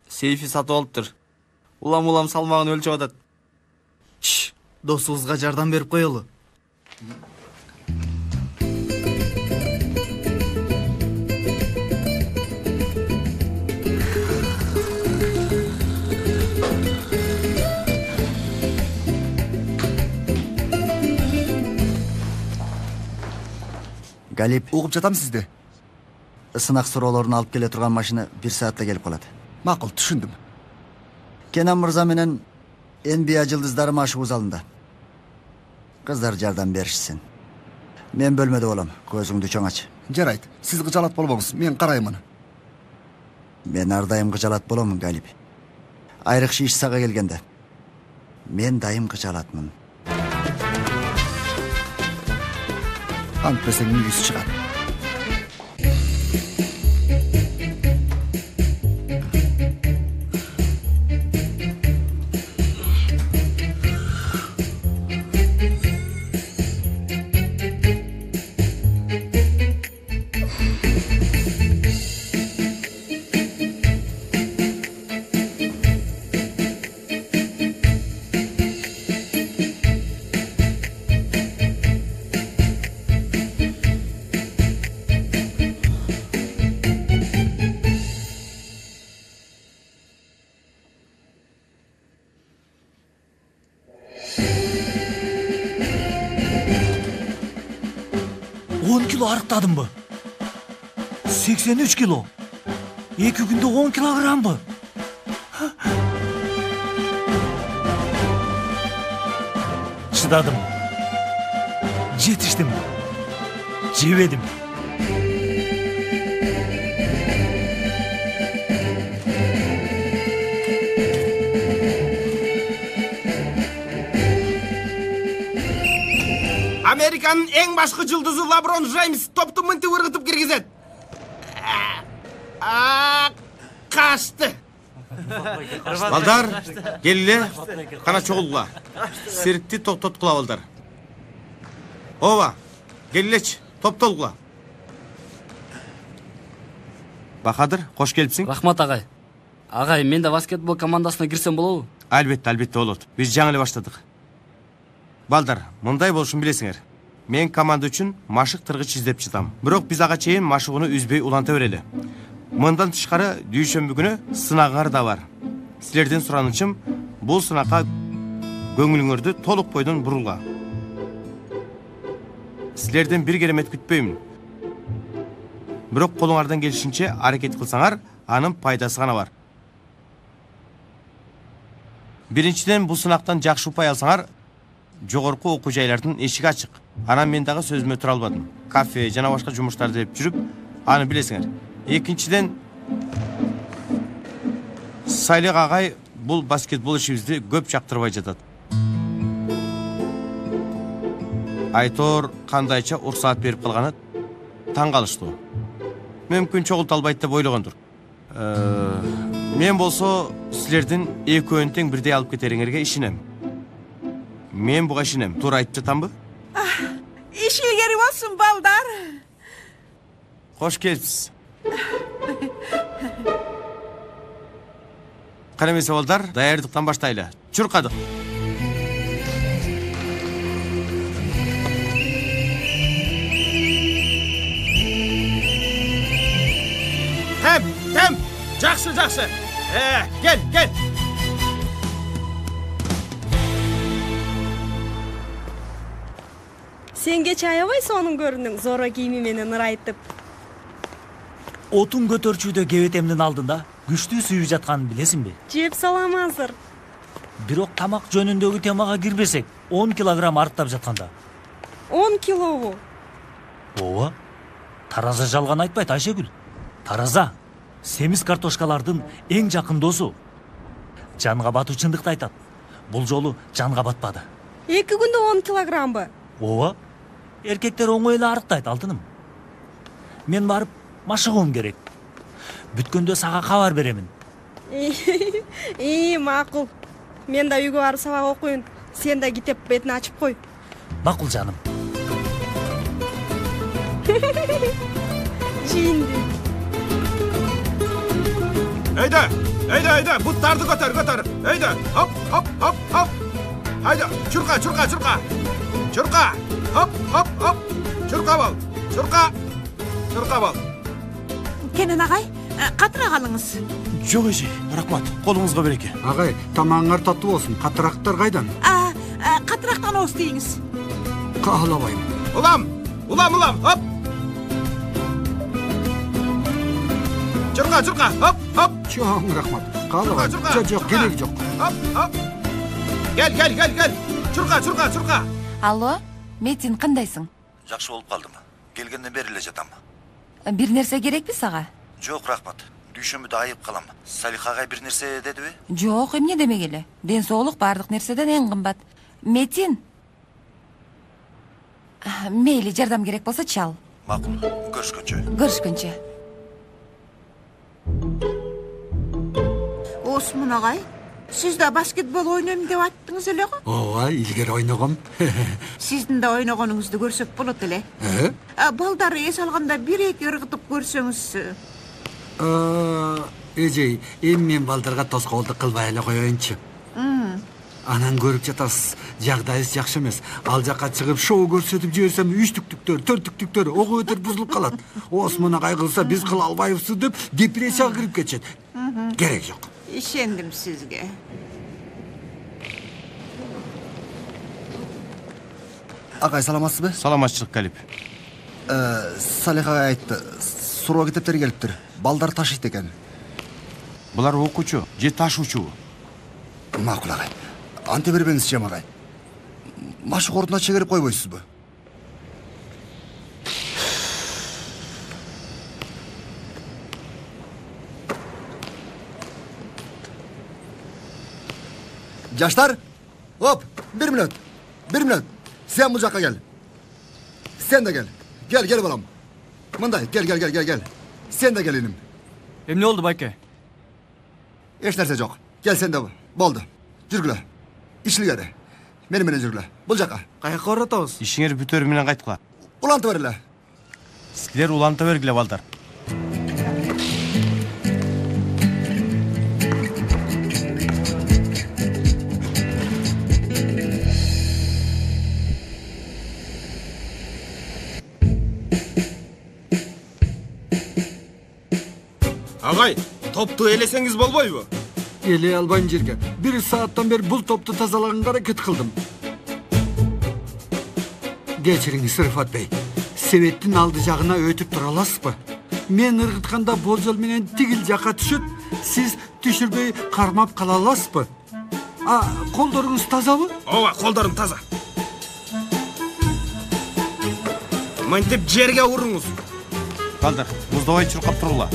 Сейфи сатып алыптыр. Улам салмагын өлчөп атат. Досубузга жардам берип коелу. Галип. Угуп жатам сизди. Сынак суроолорун алып келе турган машина 1 саатта келип калат. Макул, түшүндүм. Кенан мырза менен NBA жылдыздары машыгуу залында. Кыздар жардам беришсин. Мен бөлмөдө болом. Көзүңдү чоң ач. Жарайт. Сиз кыжалат болбоңуз. Мен караймын. Мен ар дайым кыжалат болом, Галип. Айрыкча иш сага келгенде. Мен дайым кыжалатмын. Антпесең үйүс чыгат. Арықтадым бы? 83 кило. 2 күндө 10 килограмм бы? Чыдадым. Жетиштим. Жебедим. Американын эң башкы жылдызы Лаброн Джеймс топту мынтип ыргытып киргизет. Качты. Балдар, келиле, кана чогулгула. Сиркти токтоткула балдар. Ооба, келилечи, топтолгула. Бахадыр, кош келипсиң. Рахмат агай. Агай, мен да баскетбол командасына кирсем болобу? Албетте болот. Биз жаңы эле баштадык. Балдар, мындай болушун билесиңер. Мен команда үчүн машык тыргыч издеп жатам. Бирок биз ага чейин машыгууну үзбөй уланта берели. Мындан тышкары дүйшөмбү күнү сынагыңар да бар. Силерден суранычым, бул сынакка көңүлүңөрдү толук бойдон бурууга. Силерден бир керемет күтпөймүн. Бирок колуңардан келишинче аракет кылсаңар, анын пайдасы гана бар. Биринчиден, бул сынактан жакшы упай алсаңар, жогорку окуу жайлардын эшиги ачык. Анан мен дагы сөзүмө тура албадым. Кафе жана башка жумуштарды деп жүрүп, аны билесиңер. Экинчиден, Сайлык агай бул баскетбол ишибизди көп жактырбай жатат. Айтор кандайча уруксаат берип калганы таң калыштуу. Мүмкүн чогулта албайт деп ойлогондур. Мен болсо силердин экөөнү тең бирдей алып кетериңерге ишенем. Мен буга ишенем. Туура айтып жатамбы? Ишигери болсун балдар. Кош келипсиз. Кана эмесе балдар, даярдыктан баштайлы. Чуркадык. Тем, жакшы. Кел. Сен кече аябай сонун көрүнүң, зора кийими менен ырайтып. Отун көтөрчүүдө кебетемдин алдында күчтүү сүйүп жатканын билесиңби? Жеп салам азыр. Бирок тамак жөнүндөгү темага кирбесек, 10 килограмм арттап жатканда. 10 килобу? Ооба. Тараза жалган айтпайт, Айшегүл. Тараза семиз картошкалардын эң жакын досу. Жанга батуу чындыкты айтат. Бул жолу жанга батпады. 2 күндө 10 килограммбы? ооба, эркектер оңой эле арыктайт алтыным. Мен барып машыгуум керек. Бүткөндө сага кабар беремин. Макул. Мен да үйгө барып сабак окуйун. Сен да китеп бетин ачып кой. Макул жаным. Жинди. Eyde, buttарды götür. Eyde, hop. Haydi, çurka. Hop. Çurka bol. Çurka bol. Kenan агай, катыраак алыңыз. Жок эже, рахмат. Колуңузга береке. Агай, тамагыңар таттуу болсун. Катырактар кайдан? Катырактан ооз тийиңиз. Каалабайм. Улам, hop. Çurka, hop. Чоң рахмат. Каалабайм. Жок, кереги жок. Hop. Gel. Çurka. Алло, Метин, кандайсың? Жакшы болуп калдым. Келгенден бери эле жатам. Бир нерсе керекпи сага? Жок, рахмат. Дүйшөмбүдө айып калам. Салиха агай бир нерсе дедиби? Жок, эмне демегеле. Ден соолук баардык нерседен эң кымбат. Метин. Мейли, жардам керек болсо чал. Макул, көрүшкөнчө. Осмон агай, сиз да баскетбол ойнойм деп айттыңыз эле го? Ооба, илгери ойногом. Сиздин да ойногонуңузду көрсөк болот эле. Балдар эс алганда 1-2 ыргытып көрсөңүз. Эжей, эми мен балдарга тоскоолдук кылбай эле коеюнчу. Анан көрүп жатасыз, жагдайыбыз жакшы эмес. Ал жакка чыгып шоу көрсөтүп жиберсем 3-түктүктөр, 4-түктүктөр ого өтөр бузулуп калат. Осмон агай кылса биз кыла албайбыз деп депрессияга кирип кетет. Керек жок. Ишендим сизге. Агай, саламатсызбы? Саламатчылык, Калип. Салиха айтты, суроо китептер келиптир. Балдар ташыйт экен. Булар окуучу же ташуучу? Макул агай. Анте бербеңиз жам агай. Машык ордуна чегерип койбойсузбу? Жаштар, оп, 1 минут. Sen bu жаққа кел. Sen de gel. Gel балам. Мындай, gel. Sen de gel inim. Эмне болду, байке? Эч нерсе жок. Gel sen de. Болду. Жүргүлө. Ишилгери. Менен жүргүлө. Бул жакка. Каяка баратабыз? Ишиңер бүтөр менен кайткыла. Улантып бер эле. Силер уланта бергиле, балдар. Агай, топту элесеңиз болбойбу? Эле албайм жерге. 1 сааттан бери бул топту тазалаганга аракет кылдым. Кечириңиз, Рыфат бей. Себеттин алды жагына өтүп тура аласызбы? Мен ыргытканда болжол менен тигил жакка түшөт, сиз түшүрбөй кармап кала аласызбы? Колдоруңуз тазабы? Ооба, колдорум таза. Мынтип жерге уруңуз. Балдар, муздабай чуркап турула.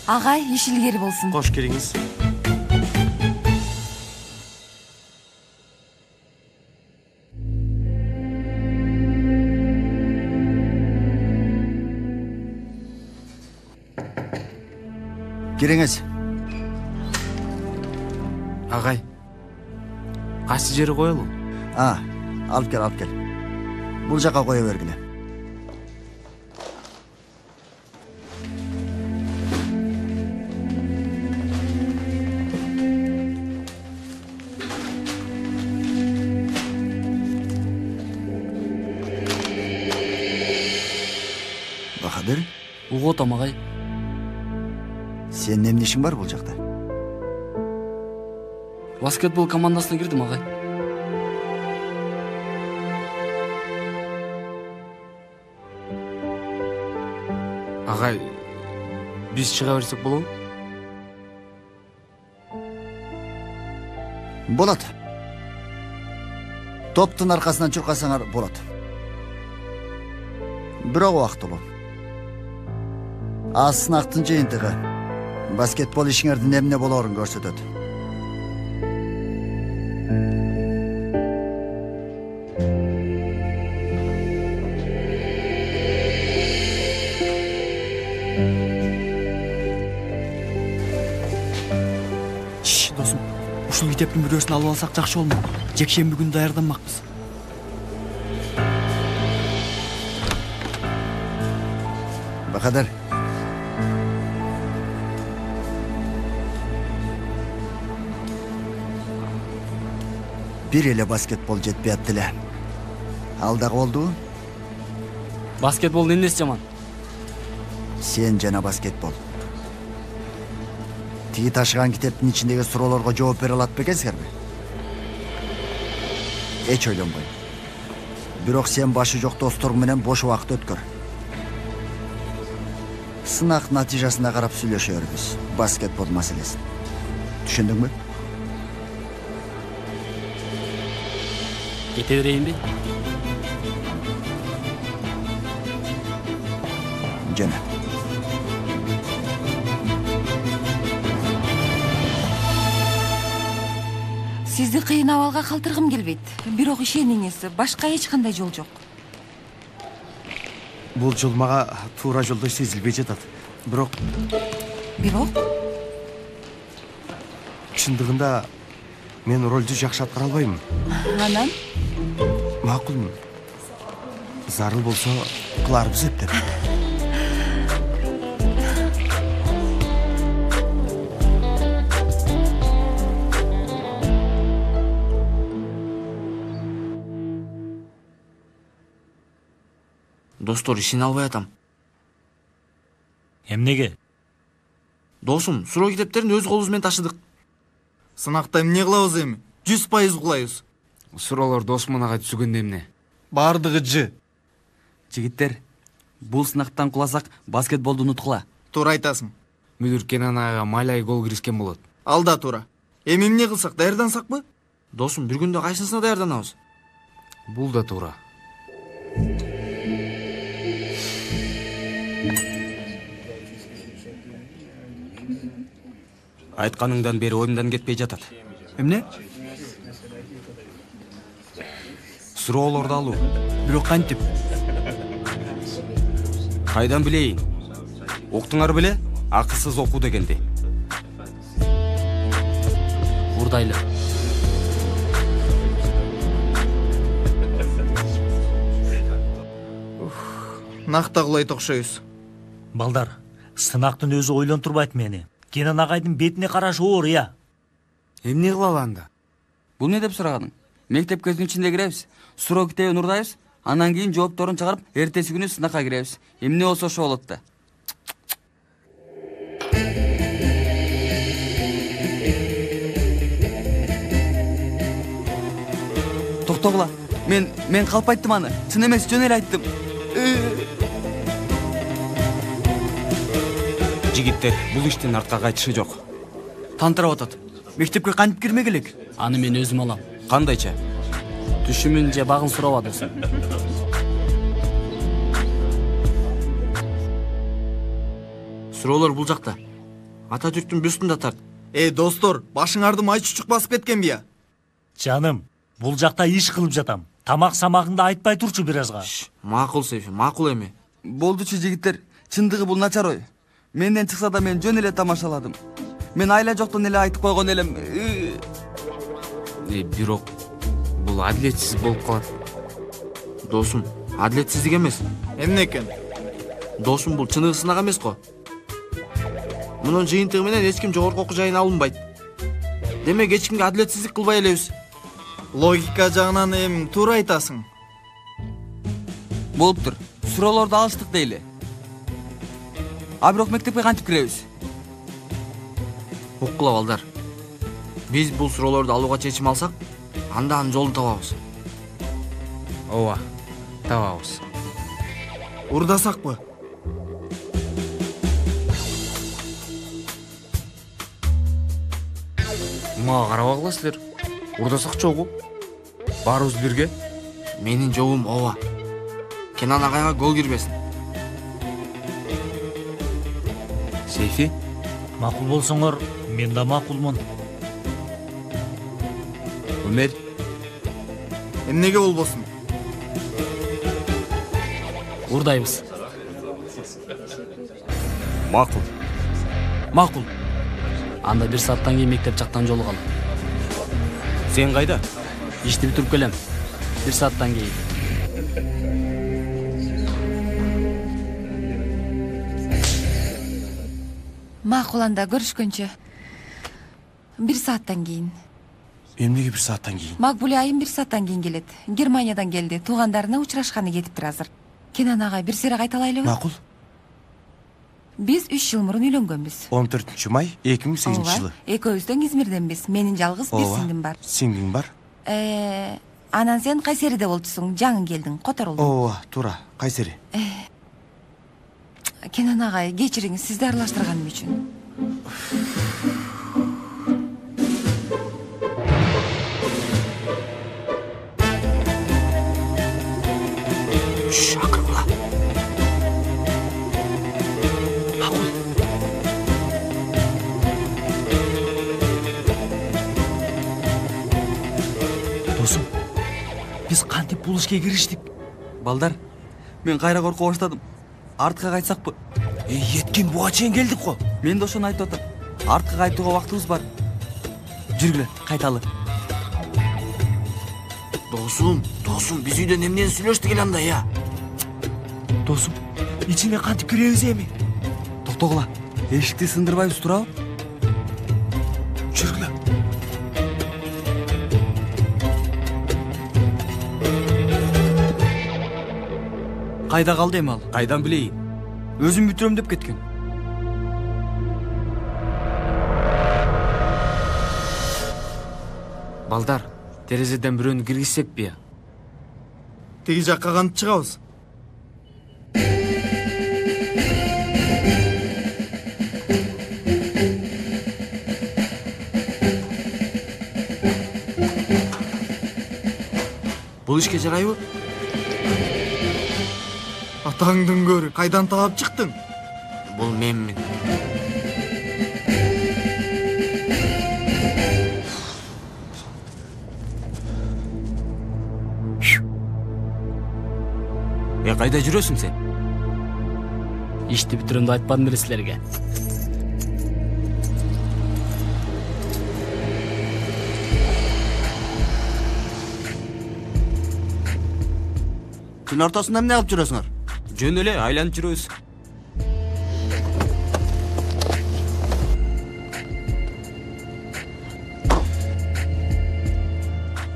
Агай, ишилгери болсун. Кош келиңиз. Кириңиз. Агай, кайсы жери коелу? Алып кел. Бул жакка кое бергиле. Бахадыр? Угуп атам, агай. Сенин эмне ишиң бар бул жакта? Баскетбол командасына кирдим, агай. Агай, биз чыга берсек болобу? Болот. Топтун аркасынан чуркасаңар болот. Бирок убактылуу. Сынактын жыйынтыгы баскетбол ишиңердин эмне болоорун көрсөтөт. ушул китептин бирөөсүн алып алсак жакшы болмок. Жекшемби күнү даярданмакпыз. Бакадыр. Бир эле баскетбол жетпей атты эле. Ал дагы болду? Баскетболдун эмнеси жаман? Сен жана баскетбол. Тиги ташыган китептин ичиндеги суроолорго жооп бере алат бекенсиңерби? Эч ойлонбойм. Бирок сен башы жок досторуң менен бош убакыт өткөр. Сынак натыйжасына карап сүйлөшөрбүз баскетбол маселесин. Түшүндүңбү? Кете берейинби? Жана. Сизди кыйын абалга калтыргым келбейт. Бирок ишениңиз, башка эч кандай жол жок. Бул жол мага туура жолдой сезилбей жатат. Бирок чындыгында мен ролду жакшы аткара албайм. Анан? Макулмун. Зарыл болсо кыларбыз эптеп. Достор, ишене албай атам. Эмнеге? Досум, суроо китептерин өз колубуз менен ташыдык. Сынакта эмне кылабыз эми? 100% кулайбыз. Суроолор досмун ага түзгөндө эмне? Бардыгы жы. Жигиттер, бул сынактан куласак баскетболду унуткула. Туура айтасың. Мүдүр Кенан ага майлай гол киришкен болот. Ал да туура. Эми эмне кылсак, даярдансакпы? Досум, бир күндө кайсынысына даярданабыз? Бул да туура. Айтканыңдан бери оюмдан кетпей жатат. Эмне? Суроолорду алуу. Бирок кантип? Кайдан билейин? Уктуңар беле? Акысыз окуу дегенди. Урдайлы. Накта кулайт окшойбуз. Балдар, сынактын өзү ойлонтурбайт мени. Кенан агайдын бетине караш оор, я. Эмне кылалы анда? Бул эмне деп сураганың? Мектеп көзүнүн ичинде киребиз, суроо китебин урдайбыз, анан кийин жоопторун чыгарып, эртеси күнү сынакка киребиз. Эмне болсо ошо болот да. Токтогула, мен калп айттым аны. Чын эмес, жөн эле айттым. Жигиттер, бул иштин артка кайтышы жок. Тантырап атат. Мектепке кантип кирмек элек? Аны мен өзүм алам. Кандайча? Түшүмүн же багын сураба досум. Суроолор бул жакта. Ата түрктүн бюстунда тарт. Достор, башыңарды май чучук басып кеткен бия? Жаным, бул жакта иш кылып жатам. Тамак самагыңды айтпай турчу бир азга. Макул Сейфи, макул эми. Болдучу жигиттер, чындыгы бул начар ой. Менден чыкса да мен жөн эле тамашаладым. Мен айла жоктон эле айтып койгон элем. Бирок бул адилетсиз болуп калат. Досум, адилетсиздик эмес. Эмне экен? Досум, бул чыныгы сынак эмес го. Мунун жыйынтыгы менен эч ким жогорку окуу жайына алынбайт. Демек эч кимге адилетсиздик кылбай элебиз. Логика жагынан эми туура айтасың. Болуптур. Суроолорду алыштык дейли. А бирок мектепке кантип киребиз? Уккула балдар. Биз бул суроолорду алууга чечим алсак, анда анын жолун табабыз. Ооба, табабыз. Урдасакпы? Мага карабагыла силер. Урдасак чогу? Баарыбыз бирге? Менин жобум ооба. Кенан агайга гол кирбесин. Сейфи? Макул болсоңор, мен да макулмун. Өмер? Эмнеге болбосун? Урдайбыз. Макул. Макул. Анда 1 сааттан кийин мектеп жактан жолугалы. Сен кайда? Ишти бүтүрүп келем. 1 сааттан кийин. Макул анда, көрүшкөнчө. 1 сааттан кийин. Эмнеге 1 сааттан кийин? Макбуле айым 1 сааттан кийин келет. Германиядан келди. Туугандарына учурашканы кетиптир азыр. Кенан агай, бир сыйра кайталайлыбы? Макул. Биз 3 жыл мурун үйлөнгөнбүз. 14 май 2008 жылы. Экөөбүздөн Измирденбиз. Менин жалгыз бир сиңдим бар. Сиңдиң бар? Анан сен Кайсериде болчусуң, жаңы келдиң, которулдуң. Ооба, туура, Кайсери. Кенан агай, кечириңиз, сизди аралаштырганым үчүн. Акыргыла. Макул. Досум, биз кантип бул ишке кириштик? Балдар, мен кайра корко баштадым. Артка кайтсакпы? Еткен буга чейин келдик го. Мен да ошону айтып атам. Артка кайтууга убактыбыз бар. Жүргүлө, кайталы. Досум, биз үйдөн эмнени сүйлөштүк эле анда я? Досум, ичине кантип киребиз эми? Токтогула, эшикти сындырбайбыз, турабы? Жүргүлө. Кайда калды эми ал? Кайдан билейин? Өзүм бүтүрөм деп кеткен. Балдар, терезеден бирөөнү киргизсекпи? Теги жакка кантип чыгабыз? Бул ишке жарайбы? Атаңдын көрү, кайдан таап чыктың? Бул менмин. Кайда жүрөсүң сен? Ишти бүтүрөмдү айтпадым беле силерге. Түн ортосунда эмне кылып жүрөсүңөр? Жөн эле айланып жүрөбүз.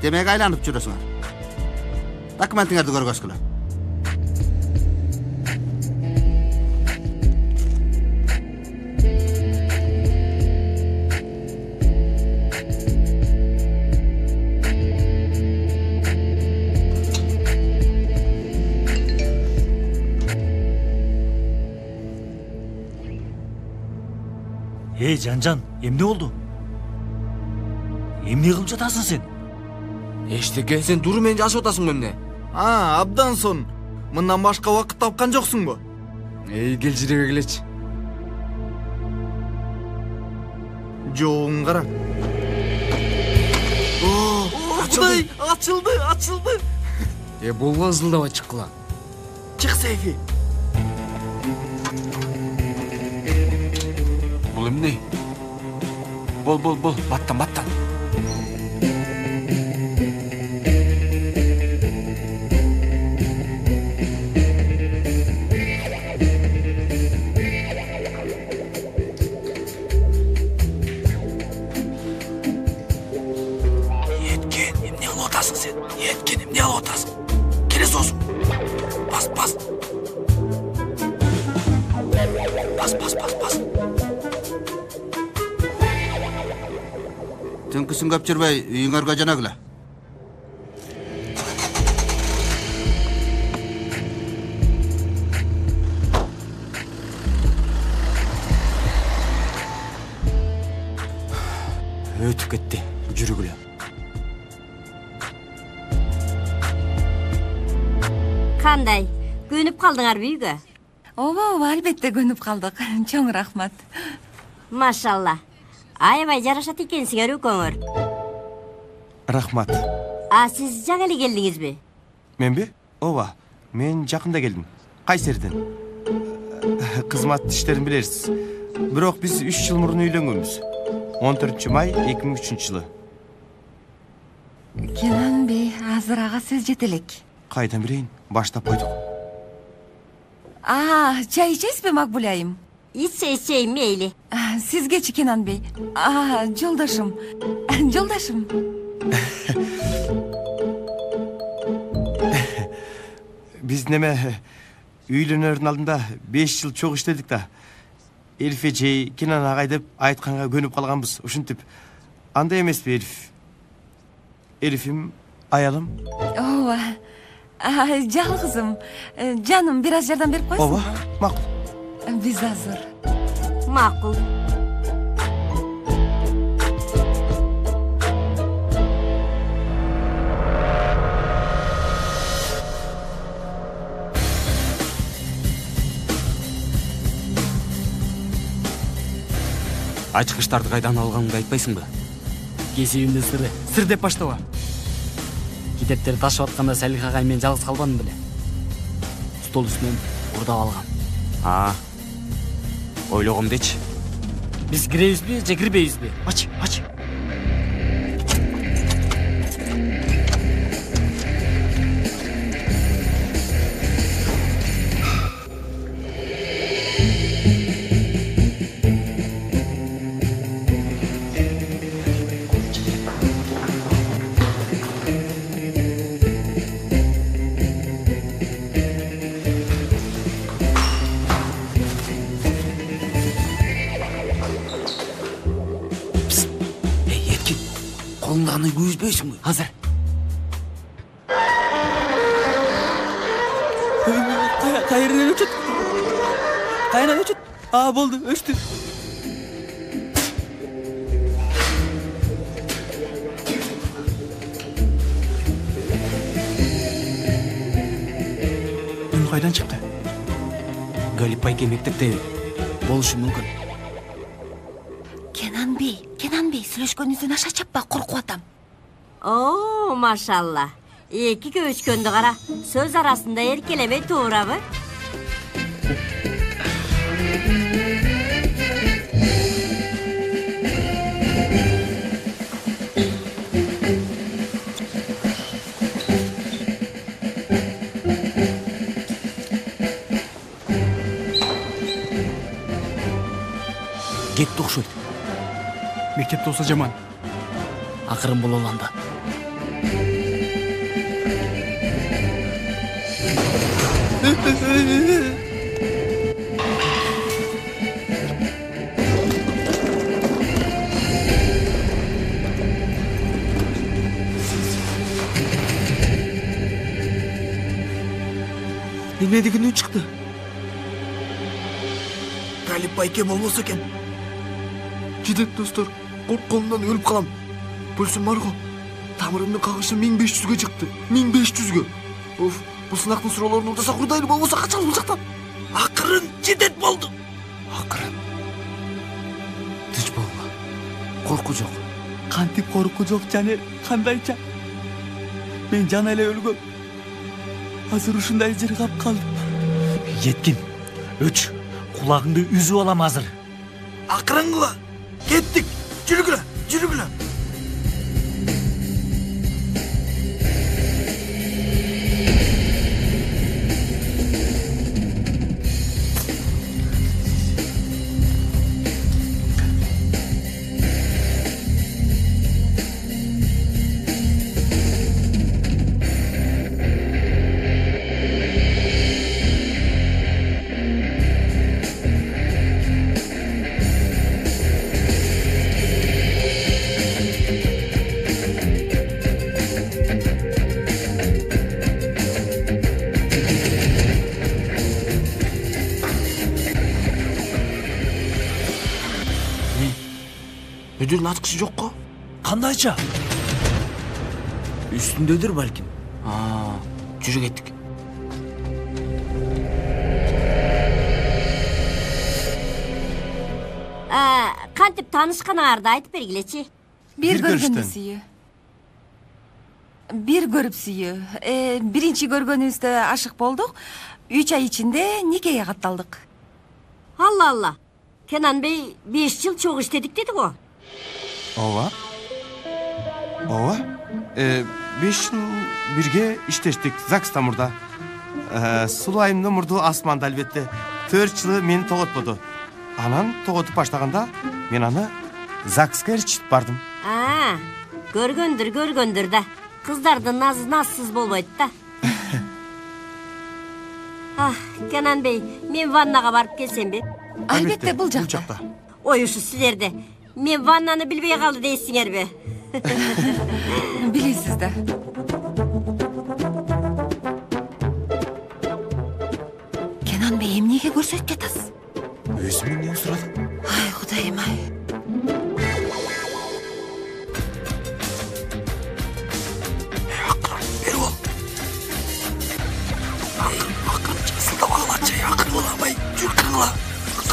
Демек айланып жүрөсүңөр. Документиңерди көргөзгүлө. Жанжан, эмне болду? Эмне кылып жатасың сен? Эчтеке, сен туру менен жашып атасың эмне? Абдан сон. Мындан башка убакыт тапкан жоксуңбу? Кел жиребе келечи. Жоогуң кара. Кудай, ачылды. Болго ызылдабай чыккыла. Чык, Сейфи. Бул эмне? Бол, баттан. Еткен, эмне кылып атасың? Келе соосуң. Бас. Бас. Түнкүсүн көп жүрбөй, үйүңөргө жөнөгүлө. Өтүп кетти, жүргүлө. Кандай? Көнүп калдыңарбы үйгө? Ооба, албетте көнүп калдык. Чоң рахмат. Машалла. Аябай жарашат экенсиңер экөөңөр. Рахмат. Сиз жаңы эле келдиңизби? Менби? Ооба, мен жакында келдим. Кайсерден. Кызмат иштерин билерсиз. Бирок биз 3 жыл мурун үйлөнгөнбүз. 14 май 2003 жылы. Kenan Bey, азыр ага сөз жете элек. Кайдан билейин? Баштап койдук. Чай ичесизби, Макбуле айым? İçeyim meyli. Sizgечи, Kenan Bey. Жолдошум. Жолдошум. Биз неме үйлөнөрдүн алдында 5 жыл чогуу иштедик да. Элиф эжей, Кенан агай деп айтканга көнүп калганбыз. Ушинтип. Андай эмеспи, Элиф? Элифим, аялым. Ооба. Жалгызым. Жаным, бир аз жардам берип койсуң. Ооба, макул. Биз азыр. Макул. Ачкычтарды кайдан алганыңды айтпайсыңбы? Кесибимдин сыры. Сыр деп баштаба. Китептер ташып атканда Салих агай мен жалгыз калбадым беле. Стол үстүнөн урдап алгам. Ойлогом дечи. Биз киребизби же кирбейбизби? Ач. Қолыңдағыны көзбейсің бі? Азыр. Қайырынан өтет. Қайырынан өтет. Болды, өшті. Үн қайдан шықты? Галип байке мектепте болушу мүмкін. Kenan Bey, сүйлөшкөнүнүздөн аша чаппа, коркуп атам. Maşallah. Эки көчкөндү кара. Сөз арасында эркелебей туурабы? Кетти окшойт. Мектепте болса жаман. Акырын боло аланда. Неме деген үн чыкты? Галип байке болбосо экен. Жидет достор, коркконумдан өлүп калам. Бөлсөм бар го. Тамырымдын кагышы 1500ге чыкты. 1500ге. Бул сынактын суроолорун урдаса курдайлы болбосо качан бул жактан? Акырын жидет болду. Акырын. Тыч болма. Корку жок. Кантип корку жок, Жанер? Кандайча? Мен жана эле өлгөм. Азыр ушундай жер кап калдым. Еткин, өч, кулагыңды үзүп алам азыр. Акырын кыла. Кеттик. Жүргүлө, жүргүлө. Müdürün atkısı yok ko? Kandayça? Üstündedir belki. Жүрүп кеттик. Кантип таанышканыңарды айтып бергилечи. Бир көргөндө сүйүү. Бир көрүп сүйүү. Биринчи көргөнүбүздө ашык болдук. 3 ай ичинде никеге катталдык. Алла. Kenan Bey 5 yıl çok işledik dedi o. Ova. 5 жыл бирге иштештик ЗАГСта мурда. Сулайымдын мурду асманда албетте. 4 жылы мени тоготподу. Анан тоготуп баштаганда мен аны ЗАГСка ээрчитип бардым. Көргөндүр да. Кыздардын назы назсыз болбойт да. Кенанбей, мен ваннага барып келсемби? Албетте, бул жакта. Ой, ушу силерде. Мен ваннаны билбей калды дейсиңерби? Билесиз да. Кенанбей, эмнеге көрсөтүп жатасыз? Өзүмдөн сурадым. Ай, Кудайым ай.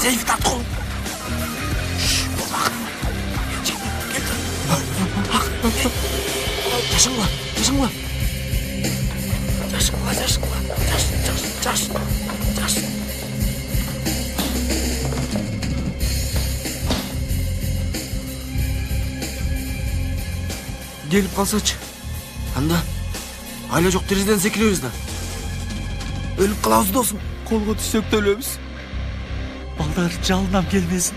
Сейф тартқол. Жашыңла. Келіп қалсачы. Анда, айла жоқ терезеден секіребіз да. Өліп қалабыз досым. Қолға түссек те өлөбүз. Балдар, жалынам келбесин.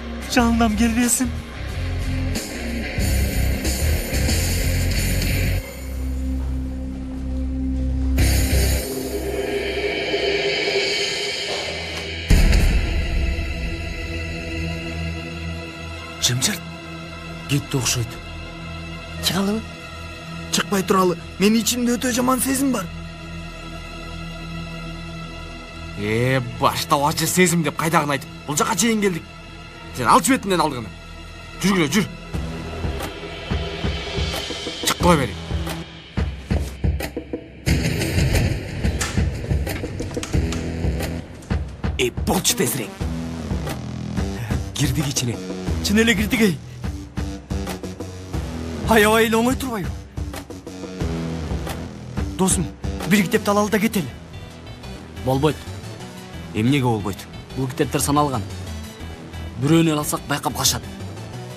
Жымжырт. Кетті окшойт. Чыгалыбы? Чыкпай туралы. Мен ичимде өтө жаман сезим бар. Башта ачы сезим деп кайдагын айтып, бул жака чейин келдик. Сен алчы бетинден алдыңы. Жүргүлө, жүр. Чыккыла бери. Болчу тезирээк. Кирдик ичине. Чын эле кирдик эй. Аябай эле оңой турбайбы? Досум, бир китепти алалы да кетели. Болбойт. Эмнеге болбойт? Бул китептер саналган. Бирөөнү алсак байкап качат.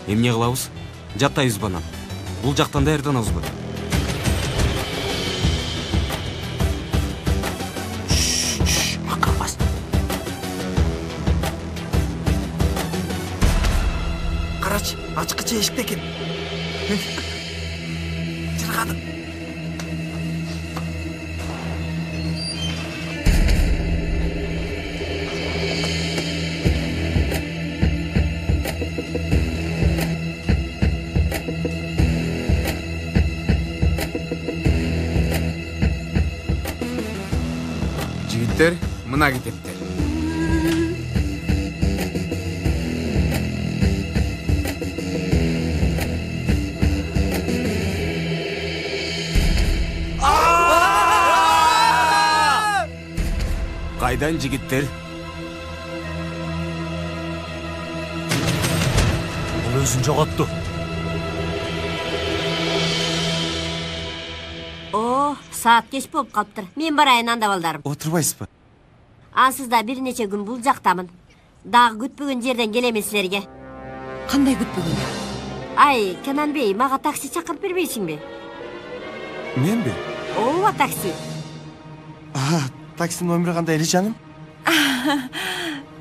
Эмне кылабыз? Жаттайбыз банан. Бул жактан даярданабызбы? Макалбас. Карачы, ачкычы эшикте экен. Чыргаdım. Жигиттер, мына китептер. Кайдан жигиттер? Бул өзүн жоготту. Saat geç болуп калыптыр. Мен барайын анда балдарым. Отурбайсызбы? Ансыз да бир нече күн бул жактамын. Дагы күтпөгөн жерден келемен силерге. Кандай күтпөгөн? Ай, Кенанбей, мага такси чакырып бербейсиңби? Менби? Ооба, такси. Таксинин номери кандай эле жаным?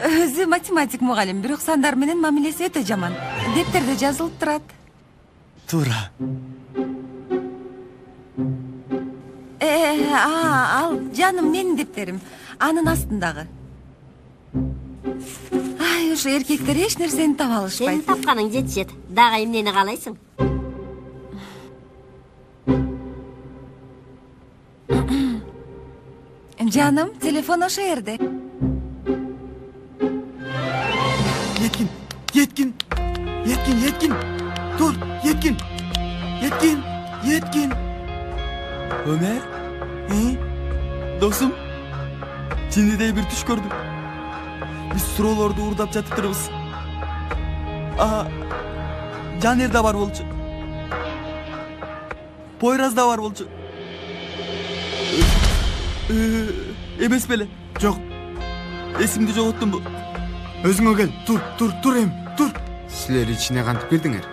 Өзү математик мугалим, бирок сандар менен мамилеси өтө жаман. Дептерде жазылып турат. Туура. Ал жаным, менин дептерим. Анын астындагы. Ай, ушу эркектер эч нерсени таба алышпайт. Сенин тапканың жетишет. Дагы эмнени каалайсың? Жаным, телефон ошо жерде. Yetkин. Dur, Yetkin. Ömer, dostum, Çinli'de bir tuş gördüm. Biz sıralarda uğurdap çatıtırız. Caner da var bolçu. Poyraz da var bolçu. Emes bele. Yok. Esimde jogottun bu. Özüңө gel. Dur em. Dur. Sizler içine kantip girdingер.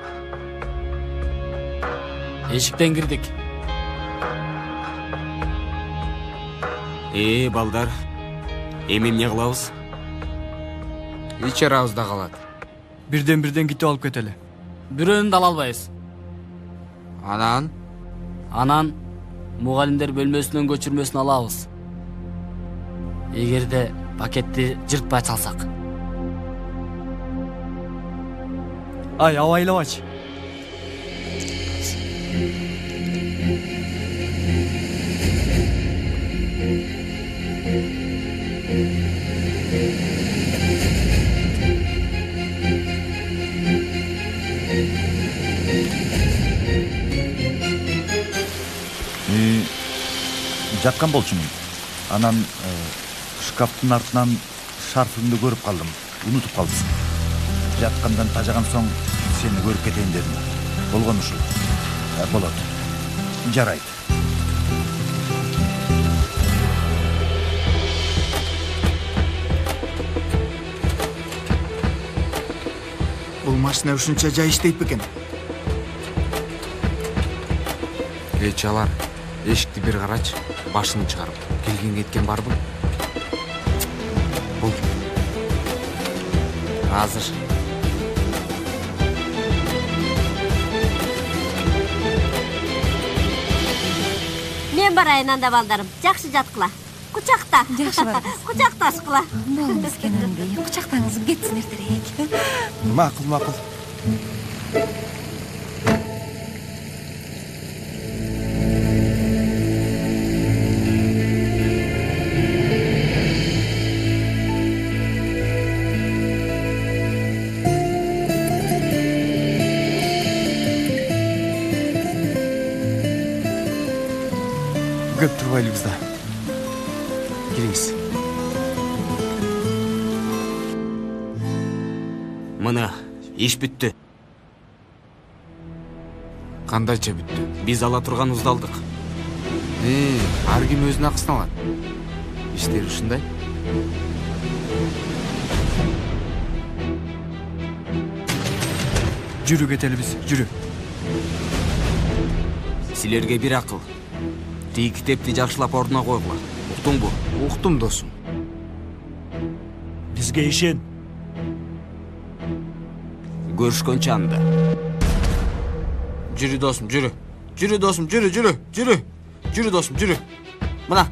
Эшиктен кирдик. Балдар, эми эмне кылабыз? Ичерабызда калат. Бирден китип алып кетели. Бирөөнү да ала албайбыз. Анан мугалимдер бөлмөсүнөн көчүрмөсүн алабыз. Эгерде пакетти жыртпай чалсак. Ай, абайлабачы. Жаткан болчумун. Анан шкафтын артынан шарфыңды көрүп калдым. Унутуп калдым. Жаткандан тажаган соң сени көрүп кетейин дедим. Болгон ушул. Болот. Жарайт. Бул машина ушунча жай иштейт бекен? Чалар, эшикти бир карачы, башын чыгарып. Келген кеткен барбы? Бул. Азыр. Мен барайын анда балдарым. Жакшы жаткыла. Кучакта. Жакшы барыңыз. Кучакташкыла. Болуңуз Кененбей, кучактаңыз кетсин эртерээк. Макул. Көп турбайлыбыз да. Кириңиз. Мына, иш бүттү. Кандайча бүттү? Биз ала турганыбызды алдык. Ар ким өзүнүн акысын алат. Иштер ушундай. Жүрү кетели биз, жүрү. Силерге бир акыл. Тиги китепти жакшылап ордуна койгула. Уктуңбу? Уктум досум. Бизге ишен. Көрүшкөнчө анда. Жүрү досум, жүрү. Жүрү досум, жүрү. Жүрү досум, жүрү. Мына.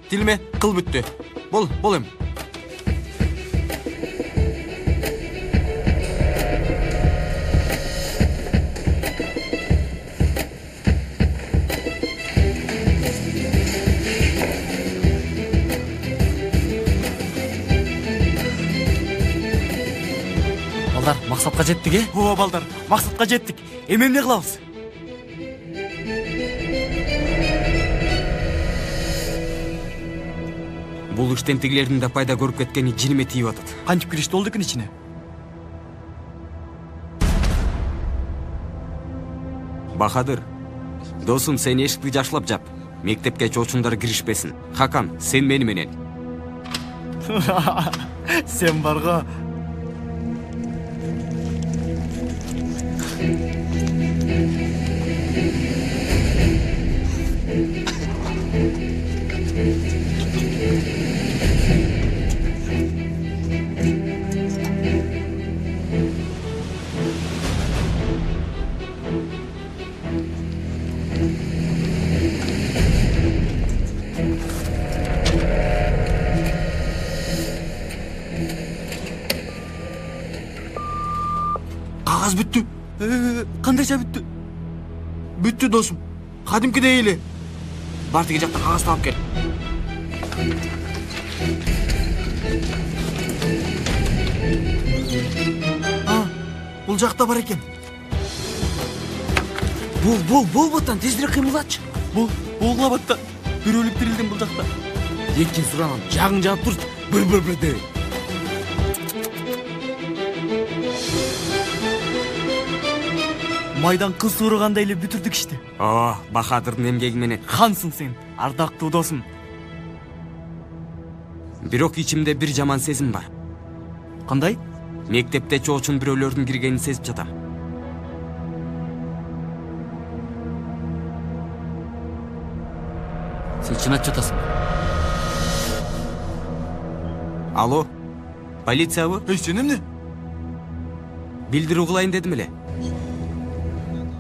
Тилиме кыл бүттү. Бол эми. Максатка жеттик, Ооба балдар, максатка жеттик. Эми эмне кылабыз? Бул иштен тигилердин да пайда көрүп кеткени жиниме тийип атат. Кантип киришти болду экен ичине? Бахадыр, досум, сен эшикти жакшылап жап. Мектепке чоочундар киришпесин. Хакан, сен мени менен. Сен барга. Кагаз бүттү. Кандайча бүттү? Бүттү досум. Кадимкидей эле. Бар тиги жакта кагаз таап кел. Бул жакта бар экен. Болботтан тезирээк кыймылдачы. Болгулабатта. Бир өлүп тирилдим бул жакта. Экин суранан жагың жаап туруп, бір дебей. Майдан кыз сурагандай эле бүтүрдүк ишти. Бахадырдын эмгеги менен. Хансың сен, ардактуу досум. Бирок ичимде бир жаман сезим бар. Кандай? Мектепте чоочун бирөөлөрдүн киргенин сезип жатам. Сен чын айтып жатасың? Алло, полициябы? Сен эмне? Билдирүү кылайын дедим эле.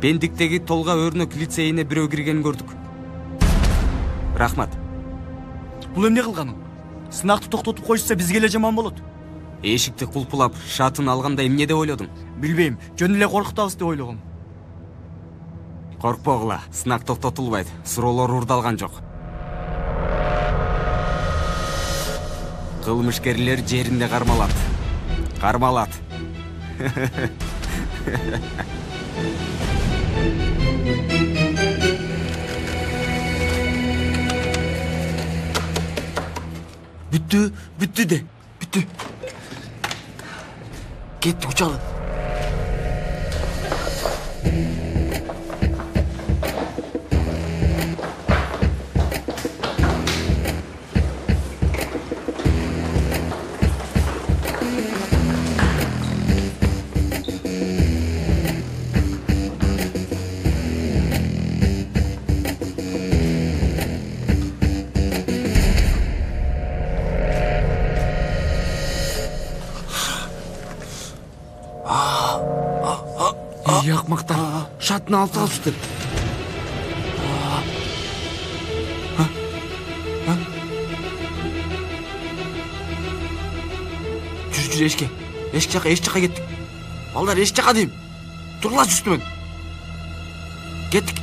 Бендиктеги Толга өрнөк лицейине бирөө киргенин көрдүк. Рахмат. Бул эмне кылганың? Сынакты токтотуп коюшса бизге эле жаман болот. Эшикти кулпулап, шатын алганда эмне деп ойлодуң? Билбейм, жөн эле коркутабыз деп ойлогом. Коркпогула, сынак токтотулбайт. Суроолор урдалган жок. Кылмышкерлер жеринде кармалат. Кармалат. Бүттү де. Бүттү. Кеттик учалы. Акмактар, шатын алып салышты. Жүр эшикке. Эшик жака кеттик. Балдар эшик жака дейм. Турлач үстүмөн. Кеттик.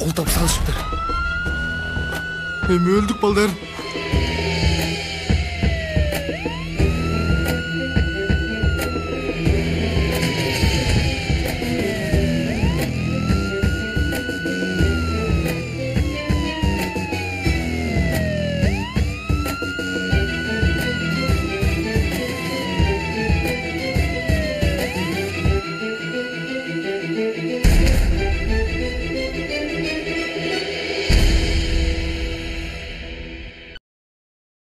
Колтап салышыптыр. Эми өлдүк балдар.